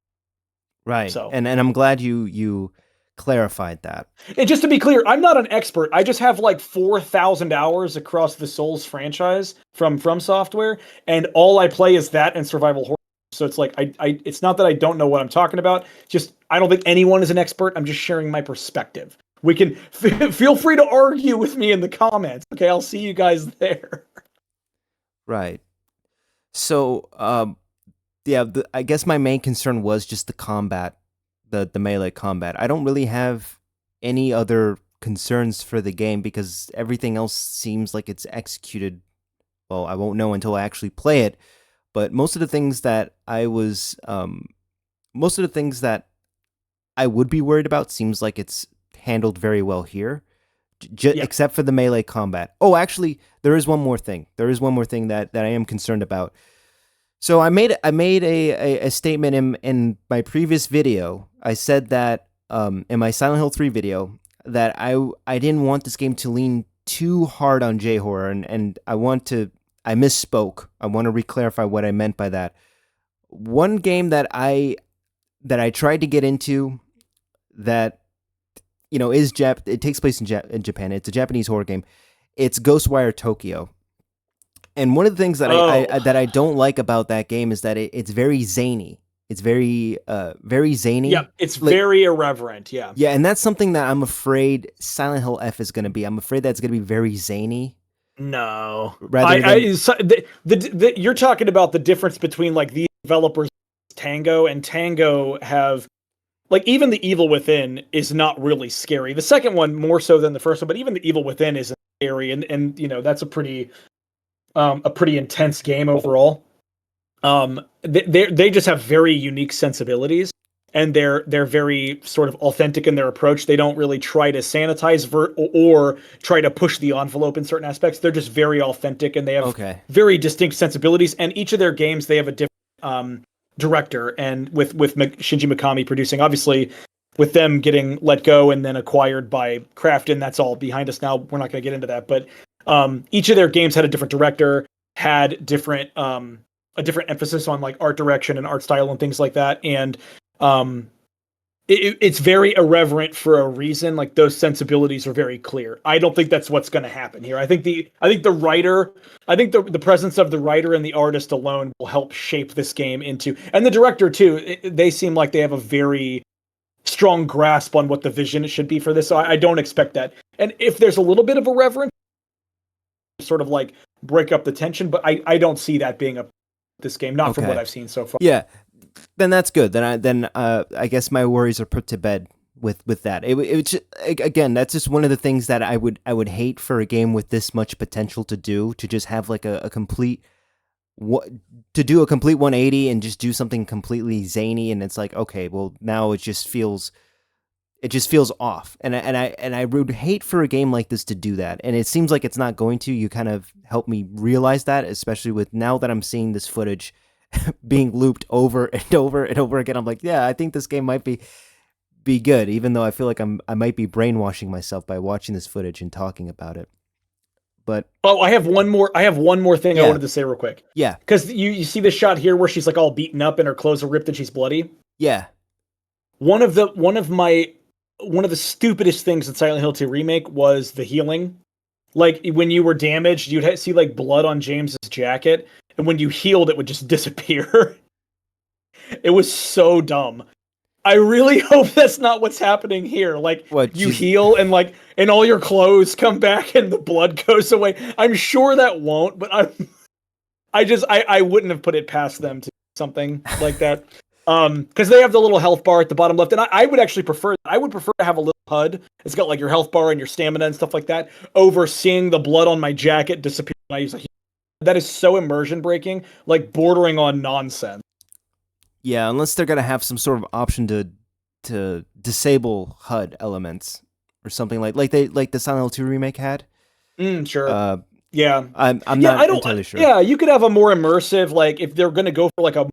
Right. So, And I'm glad you clarified that. and just to be clear, I'm not an expert. I just have like 4,000 hours across the Souls franchise from Software, and all I play is that and Survival Horror. So it's like it's not that I don't know what I'm talking about. Just I don't think anyone is an expert. I'm just sharing my perspective. We can feel free to argue with me in the comments. Okay, I'll see you guys there. Right. So, yeah, I guess my main concern was just the combat, the melee combat. I don't really have any other concerns for the game because everything else seems like it's executed. Well, I won't know until I actually play it, but most of the things that most of the things that I would be worried about seems like it's handled very well here, Yeah, except for the melee combat. Oh, actually, there is one more thing. There is one more thing that I am concerned about. So I made a statement in my previous video. I said that in my Silent Hill 3 video that I didn't want this game to lean too hard on J horror, and I misspoke. I want to reclarify what I meant by that. One game that I tried to get into that is it takes place in Japan. It's a Japanese horror game. It's Ghostwire Tokyo. And one of the things that oh, I don't like about that game is that it's very zany. It's very yeah, zany. it's Like, very irreverent. Yeah. yeah, and that's something that I'm afraid Silent Hill F is going to be. I'm afraid that's going to be very zany No, rather than you're talking about the difference between like the developers Tango and Tango have like even the Evil Within is not really scary. The second one more so than the first one, but even the Evil Within isn't scary, and that's a pretty intense game overall. They just have very unique sensibilities, and they're very sort of authentic in their approach. They don't really try to sanitize or try to push the envelope in certain aspects. They're just very authentic, and they have okay. very distinct sensibilities. And each of their games, they have a different director, and with Shinji Mikami producing, obviously. With them getting let go and then acquired by Krafton, that's all behind us now. We're not going to get into that, but each of their games had a different director, had different a different emphasis on like art direction and art style and things like that. And um, it's very irreverent for a reason. Like those sensibilities are very clear. I don't think that's what's going to happen here. I think the presence of the writer and the artist alone will help shape this game into, and the director too. They seem like they have a very strong grasp on what the vision it should be for this. So I don't expect that. And if there's a little bit of a reverence, sort of like break up the tension, but I don't see that being this game, not from what Okay. I've seen so far. Yeah. Then that's good. Then I guess my worries are put to bed with that. Again, that's just one of the things that I would hate for a game with this much potential to do, to just have like a complete what to do a complete 180 and just do something completely zany, and it's like, okay, well, now it just feels off, and I would hate for a game like this to do that, and it seems like it's not going to. You kind of helped me realize that, especially with now that I'm seeing this footage being looped over and over and over again. I'm like, yeah, I think this game might be good, even though I feel like I might be brainwashing myself by watching this footage and talking about it. But Oh, I have one more. I have one more thing I yeah, wanted to say real quick. yeah, Because you see this shot here where she's like all beaten up and her clothes are ripped and she's bloody. yeah. One of the stupidest things in Silent Hill 2 remake was the healing. Like when you were damaged, you'd see like blood on James's jacket, and when you healed, it would just disappear. It was so dumb. I really hope that's not what's happening here. Like What you she's heal and all your clothes come back and the blood goes away. I'm sure that won't, but I wouldn't have put it past them to do something like that. Because they have the little health bar at the bottom left, and I would actually prefer. I would prefer to have a little HUD. It's got like your health bar and your stamina and stuff like that. Over seeing the blood on my jacket disappear when I use a heal. That is so immersion breaking, like bordering on nonsense. Yeah, unless they're gonna have some sort of option to disable HUD elements or something like the Silent Hill 2 remake had. Sure. Uh, Yeah. I'm Yeah, I not don't. entirely sure. Yeah, you could have a more immersive, like if they're going to go for like a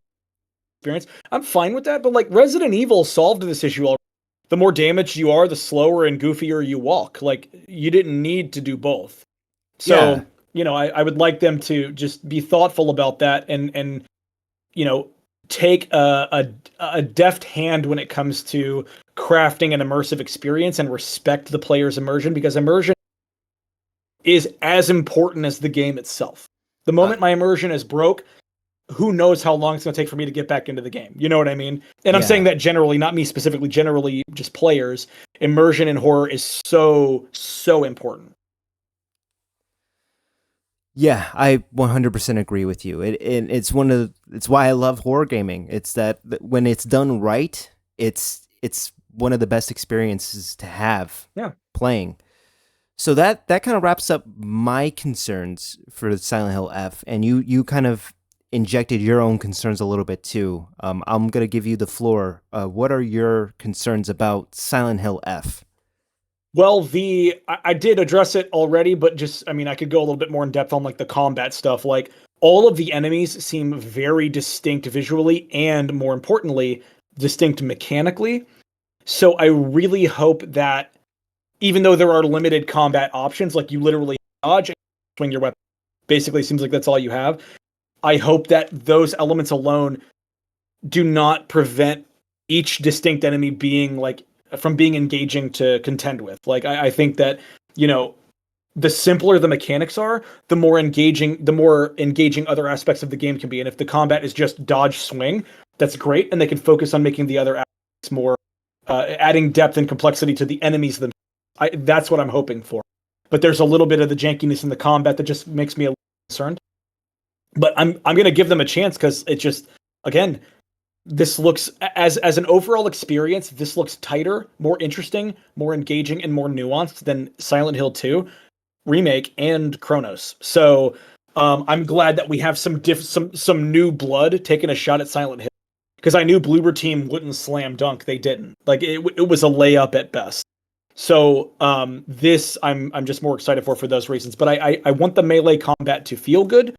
experience. I'm fine with that, but like Resident Evil solved this issue already. The more damaged you are, the slower and goofier you walk. Like you didn't need to do both. Yeah, So, I would like them to just be thoughtful about that and you know, take a deft hand when it comes to crafting an immersive experience and respect the player's immersion, because immersion is as important as the game itself. The uh, moment my immersion is broke, who knows how long it's going to take for me to get back into the game. You know what I mean? And I'm saying yeah. that generally, not me specifically, generally just players. Immersion in horror is so important. Yeah, I 100% agree with you. It's why I love horror gaming. It's that when it's done right, it's one of the best experiences to have Yeah. playing. So that kind of wraps up my concerns for Silent Hill F, and you kind of injected your own concerns a little bit too. I'm gonna give you the floor. What are your concerns about Silent Hill F? Well, I did address it already, but just I mean, I could go a little bit more in depth on like the combat stuff. Like all of the enemies seem very distinct visually and more importantly, distinct mechanically. So I really hope that even though there are limited combat options, like you literally dodge and swing your weapon, basically seems like that's all you have. I hope that those elements alone do not prevent each distinct enemy being like from being engaging to contend with. Like I think that you know the simpler the mechanics are, the more engaging other aspects of the game can be. And if the combat is just dodge swing, that's great, and they can focus on making the other aspects more, adding depth and complexity to the enemies themselves. That's what I'm hoping for. But there's a little bit of the jankiness in the combat that just makes me a little concerned. But I'm gonna give them a chance because it just again this looks as an overall experience, this looks tighter, more interesting, more engaging, and more nuanced than Silent Hill 2 remake and Kronos. So I'm glad that we have some new blood taking a shot at Silent Hill, because I knew Bloober Team wouldn't slam dunk. They didn't. Like it was a layup at best. So this I'm just more excited for those reasons. But I want the melee combat to feel good.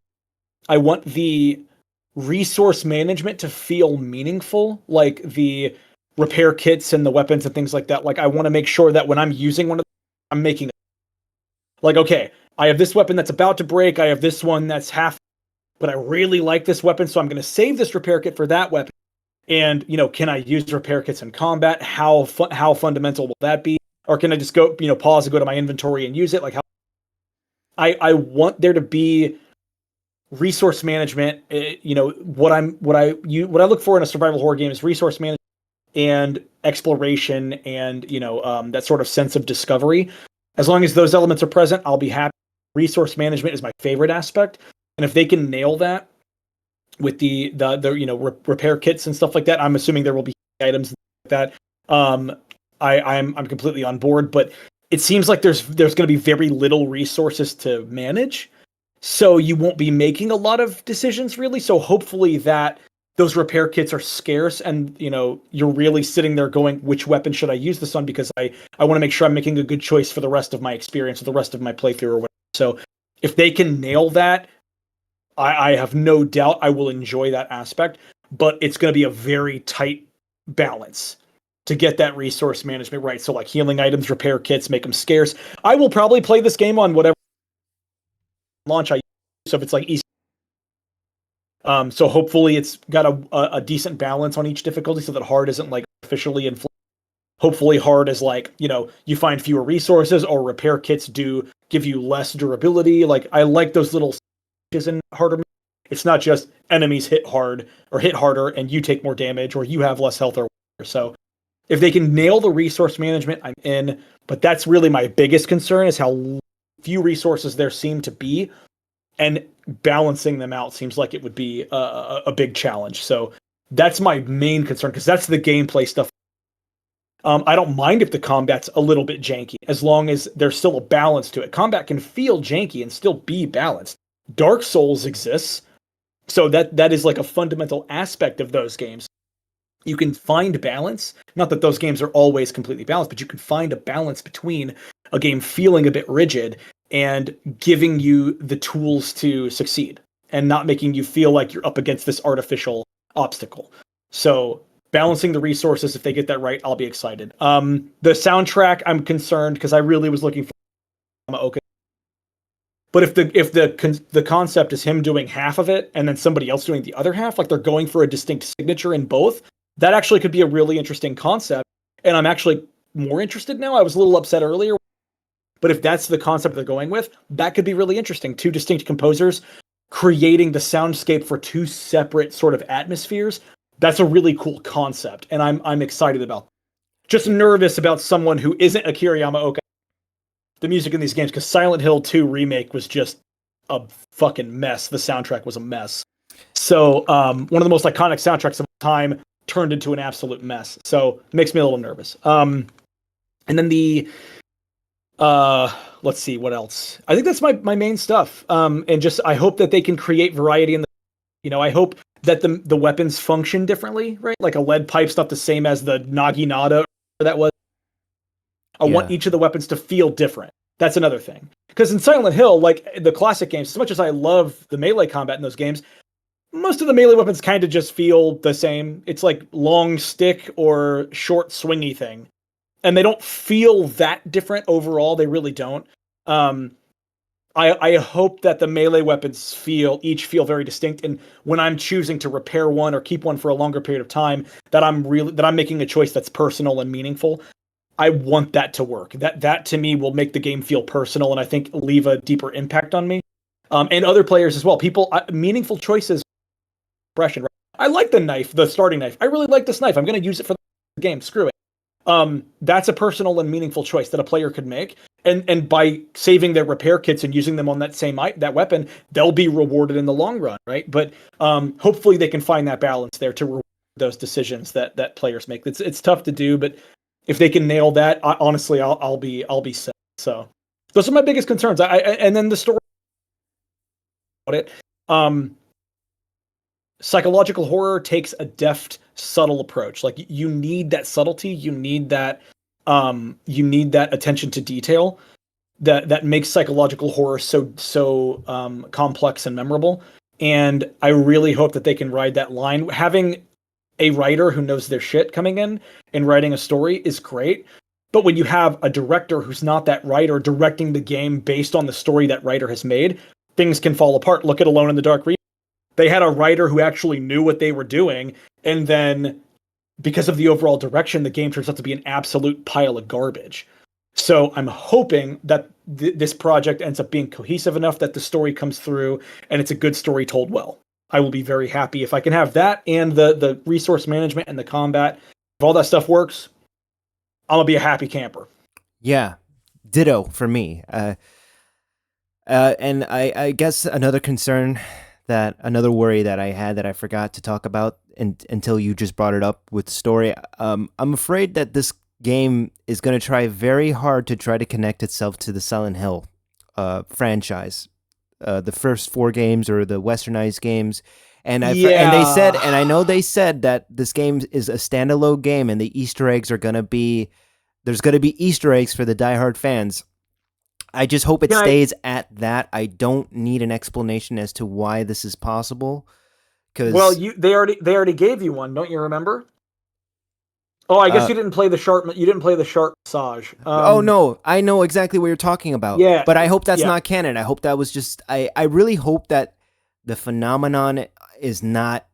I want the resource management to feel meaningful, like the repair kits and the weapons and things like that. Like I want to make sure that when I'm using one of them, I'm making like, okay, I have this weapon that's about to break. I have this one that's half, but I really like this weapon, so I'm going to save this repair kit for that weapon. And can I use repair kits in combat? How fundamental will that be? Or can I just go pause and go to my inventory and use it? Like how I want there to be resource management. What I look for in a survival horror game is resource management and exploration and that sort of sense of discovery. As long as those elements are present, I'll be happy. Resource management is my favorite aspect, and if they can nail that with the repair kits and stuff like that, I'm assuming there will be items like that. I'm completely on board, but it seems like there's going to be very little resources to manage, so you won't be making a lot of decisions really. So hopefully that those repair kits are scarce, and you're really sitting there going, which weapon should I use this on, because I want to make sure I'm making a good choice for the rest of my experience or the rest of my playthrough or whatever. So if they can nail that, I have no doubt I will enjoy that aspect, but it's going to be a very tight balance to get that resource management right. So like healing items, repair kits, make them scarce. I will probably play this game on whatever launch I use, so if it's like easy. So hopefully it's got a decent balance on each difficulty so that hard isn't like officially inflated. Hopefully hard is like, you find fewer resources, or repair kits do give you less durability. Like I like those little in harder. It's not just enemies hit hard or hit harder and you take more damage or you have less health or whatever. So if they can nail the resource management, I'm in. But that's really my biggest concern, is how few resources there seem to be, and balancing them out seems like it would be a big challenge. So that's my main concern, because that's the gameplay stuff. I don't mind if the combat's a little bit janky, as long as there's still a balance to it. Combat can feel janky and still be balanced. Dark Souls exists, so that is like a fundamental aspect of those games. you can find balance. Not that those games are always completely balanced, but you can find a balance between a game feeling a bit rigid and giving you the tools to succeed and not making you feel like you're up against this artificial obstacle. So balancing the resources, if they get that right, I'll be excited. The soundtrack, I'm concerned because I really was looking for Yamaoka. But if the concept is him doing half of it and then somebody else doing the other half, like they're going for a distinct signature in both, that actually could be a really interesting concept. And I'm actually more interested now. I was a little upset earlier, but if that's the concept they're going with, that could be really interesting. Two distinct composers creating the soundscape for two separate sort of atmospheres. That's a really cool concept, and I'm excited about that. Just nervous about someone who isn't Akira Yamaoka the music in these games, because Silent Hill 2 remake was just a fucking mess. The soundtrack was a mess. So one of the most iconic soundtracks of all time turned into an absolute mess. So it makes me a little nervous. And then the let's see what else. I think that's my main stuff. And just I hope that they can create variety in the, I hope that the weapons function differently, right? Like a lead pipe's not the same as the Naginata that was. I want each of the weapons to feel different. That's another thing. Because in Silent Hill, like the classic games, as much as I love the melee combat in those games, most of the melee weapons kind of just feel the same. It's like long stick or short swingy thing. And they don't feel that different overall. They really don't. I hope that the melee weapons each feel very distinct. And when I'm choosing to repair one or keep one for a longer period of time, that I'm making a choice that's personal and meaningful. I want that to work. That to me will make the game feel personal, and I think leave a deeper impact on me, and other players as well. Meaningful choices. Expression. Right? I like the knife, the starting knife. I really like this knife. I'm going to use it for the game. Screw it. That's a personal and meaningful choice that a player could make, and by saving their repair kits and using them on that weapon, they'll be rewarded in the long run, right? But hopefully they can find that balance there to reward those decisions that players make. It's tough to do, but if they can nail that, honestly, I'll be set. So those are my biggest concerns. And then the story about it. Psychological horror takes a deft, subtle approach. Like you need that subtlety, you need that attention to detail that makes psychological horror so complex and memorable. And I really hope that they can ride that line. Having a writer who knows their shit coming in and writing a story is great. But when you have a director who's not that writer directing the game based on the story that writer has made, things can fall apart. Look at Alone in the Dark. They had a writer who actually knew what they were doing, and then because of the overall direction, the game turns out to be an absolute pile of garbage. So I'm hoping that this project ends up being cohesive enough that the story comes through and it's a good story told well. I will be very happy if I can have that and the resource management and the combat. If all that stuff works, I'm going to be a happy camper. Yeah, ditto for me. And I guess another worry that I had that I forgot to talk about until you just brought it up with story. I'm afraid that this game is going to try very hard to try to connect itself to the Silent Hill franchise. The first 4 games or the westernized games. And I know they said that this game is a standalone game and the Easter eggs there's going to be Easter eggs for the diehard fans. I just hope it stays at that. I don't need an explanation as to why this is possible. They already gave you one, don't you remember? Oh, I guess you didn't play the sharp massage. Oh no, I know exactly what you're talking about. Yeah, but I hope that's not canon. I hope that was just. I really hope that the phenomenon is not.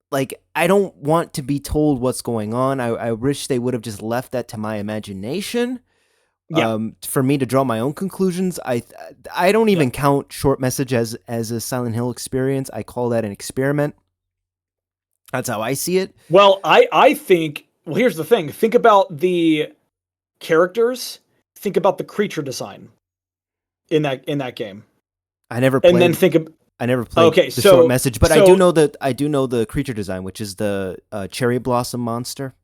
Like, I don't want to be told what's going on. I wish they would have just left that to my imagination. For me to draw my own conclusions. I don't even count Short Message as a Silent Hill experience. I call that an experiment. That's how I see it. Well, I think. Well, here's the thing. Think about the characters. Think about the creature design in that game. I never played. And then I never played Short Message, but I do know the creature design, which is the cherry blossom monster.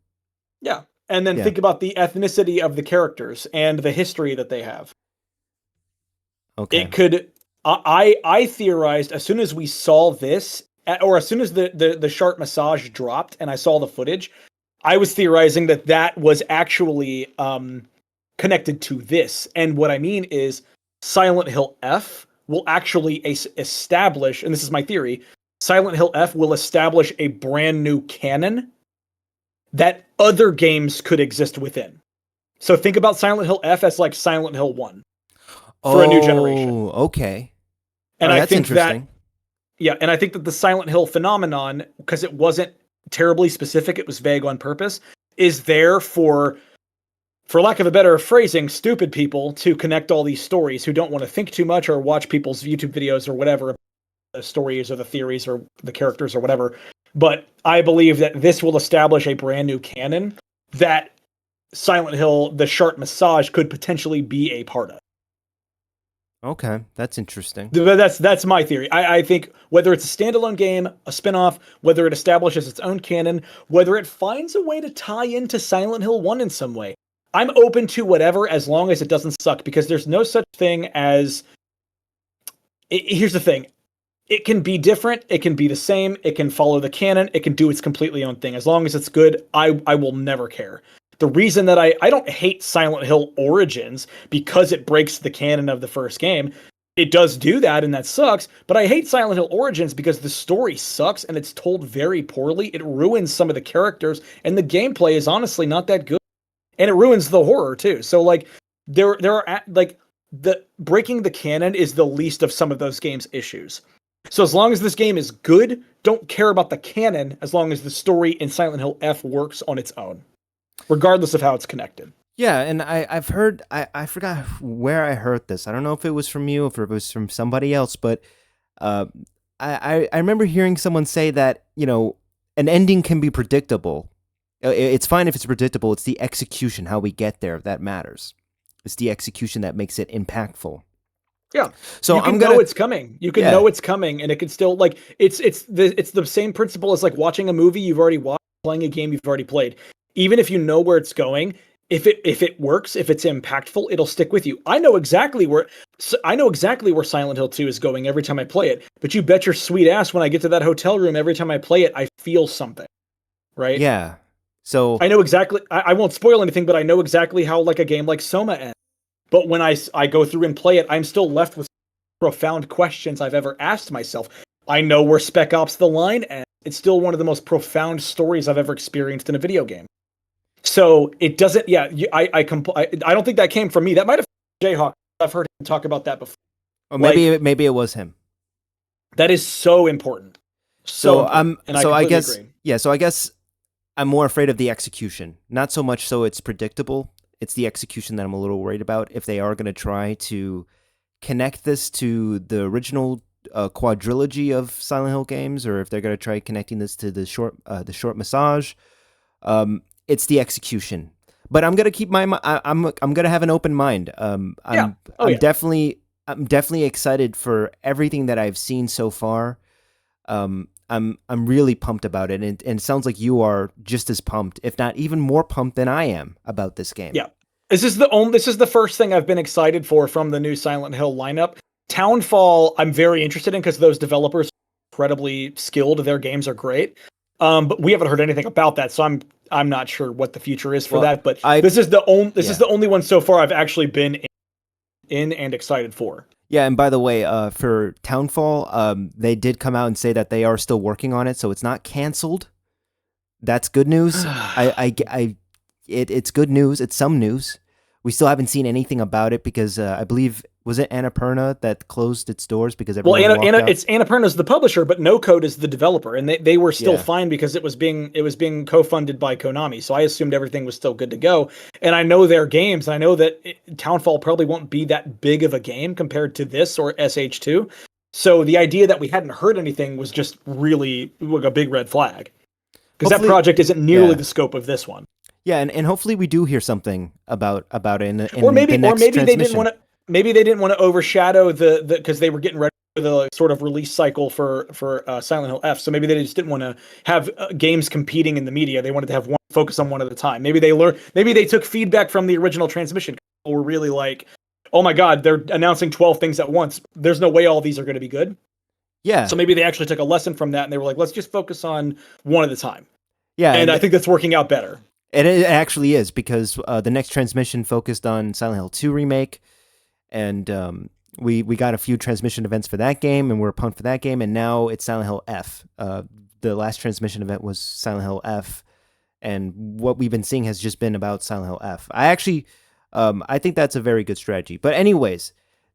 Yeah, and then think about the ethnicity of the characters and the history that they have. Okay. It could. I theorized as soon as we saw this or as soon as the sharp massage dropped and I saw the footage, I was theorizing that that was actually connected to this. And what I mean is Silent Hill F will actually establish, and this is my theory, Silent Hill F will establish a brand new canon that other games could exist within. So think about Silent Hill F as like Silent Hill 1 for a new generation. Oh, okay. And Oh, I that's think that, interesting. yeah, and I think that the Silent Hill phenomenon, because it wasn't terribly specific, it was vague on purpose, is there for lack of a better phrasing, stupid people to connect all these stories who don't want to think too much or watch people's YouTube videos or whatever, the stories or the theories or the characters or whatever. But I believe that this will establish a brand new canon that Silent Hill, the sharp massage, could potentially be a part of. Okay, that's interesting. That's my theory. I think whether it's a standalone game, a spin-off, whether it establishes its own canon, whether it finds a way to tie into Silent Hill 1 in some way, I'm open to whatever as long as it doesn't suck, because there's no such thing as... Here's the thing. It can be different, it can be the same, it can follow the canon, it can do its completely own thing. As long as it's good, I will never care. The reason that I don't hate Silent Hill Origins because it breaks the canon of the first game. It does do that, and that sucks, but I hate Silent Hill Origins because the story sucks and it's told very poorly. It ruins some of the characters, and the gameplay is honestly not that good. And it ruins the horror too. So like there are like the breaking the canon is the least of some of those games' issues. So as long as this game is good, don't care about the canon as long as the story in Silent Hill F works on its own, regardless of how it's connected. Yeah, and I've heard, I forgot where I heard this. I don't know if it was from you, if it was from somebody else, but uh, I remember hearing someone say that, you know, an ending can be predictable. It's fine if it's predictable. It's the execution, how we get there, that matters. It's the execution that makes it impactful. Yeah. So you can know it's coming. You can know it's coming, and it can still like it's the same principle as like watching a movie you've already watched, playing a game you've already played. Even if you know where it's going, if it works, if it's impactful, it'll stick with you. I know exactly where Silent Hill 2 is going every time I play it. But you bet your sweet ass when I get to that hotel room every time I play it, I feel something. Right? Yeah. So I know exactly. I won't spoil anything, but I know exactly how like a game like Soma ends. But when I go through and play it, I'm still left with profound questions I've ever asked myself. I know where Spec Ops: The Line ends. It's still one of the most profound stories I've ever experienced in a video game. So it doesn't. Yeah, I don't think that came from me. That might have been Jayhawk. I've heard him talk about that before. or maybe it was him. That is so important. So important. And so I guess agree. yeah. So I guess I'm more afraid of the execution. Not so much so it's predictable. It's the execution that I'm a little worried about. If they are going to try to connect this to the original quadrilogy of Silent Hill games, or if they're going to try connecting this to the short massage, it's the execution. But I'm going to keep I'm going to have an open mind. I'm definitely excited for everything that I've seen so far. I'm really pumped about it, and it sounds like you are just as pumped, if not even more pumped than I am about this game. Yeah, this is the first thing I've been excited for from the new Silent Hill lineup. Townfall, I'm very interested in because those developers are incredibly skilled. Their games are great, but we haven't heard anything about that, so I'm not sure what the future is for that. But this is the only one so far I've actually been in and excited for. Yeah, and by the way, for Townfall, they did come out and say that they are still working on it, so it's not canceled. That's good news. It's good news. It's some news. We still haven't seen anything about it because I believe, was it Annapurna that closed its doors because everyone walked out? It's Annapurna's the publisher, but No Code is the developer, and they were still fine because it was being co-funded by Konami. So I assumed everything was still good to go. And I know their games. And I know that Townfall probably won't be that big of a game compared to this or SH2. So the idea that we hadn't heard anything was just really like a big red flag, because that project isn't nearly the scope of this one. Yeah, and hopefully we do hear something about it in or maybe the next they didn't want to. Maybe they didn't want to overshadow the because they were getting ready for the sort of release cycle for Silent Hill F. So maybe they just didn't want to have games competing in the media. They wanted to have one focus on one at a time. Maybe they took feedback from the original transmission. People were really like, "Oh my God, they're announcing 12 things at once. There's no way all these are going to be good." Yeah, So maybe they actually took a lesson from that and they were like, let's just focus on one at a time. yeah, And I think that's working out better. and it actually is because the next transmission focused on Silent Hill 2 remake, and we got a few transmission events for that game, and we're pumped for that game, and now it's Silent Hill F. The last transmission event was Silent Hill F, and what we've been seeing has just been about Silent Hill F. I think that's a very good strategy. But anyways,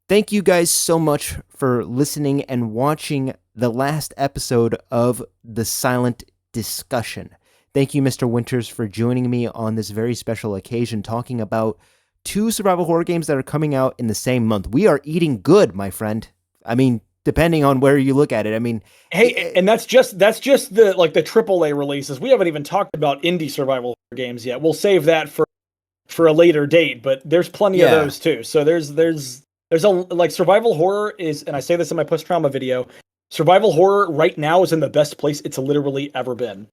thank you guys so much for listening and watching the last episode of the Silent Discussion. Thank you, Mr. Winters, for joining me on this very special occasion, talking about two survival horror games that are coming out in the same month. We are eating good, my friend. I mean, depending on where you look at it. I mean, hey, and that's just the like the AAA releases. We haven't even talked about indie survival horror games yet. We'll save that for a later date, but there's plenty of those too. So there's a like survival horror is, and I say this in my post trauma video, survival horror right now is in the best place it's literally ever been,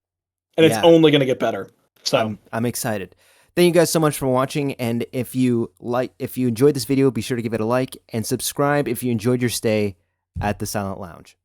and it's only going to get better. So I'm excited. Thank you guys so much for watching, and if you enjoyed this video, be sure to give it a like and subscribe if you enjoyed your stay at the Silent Lounge.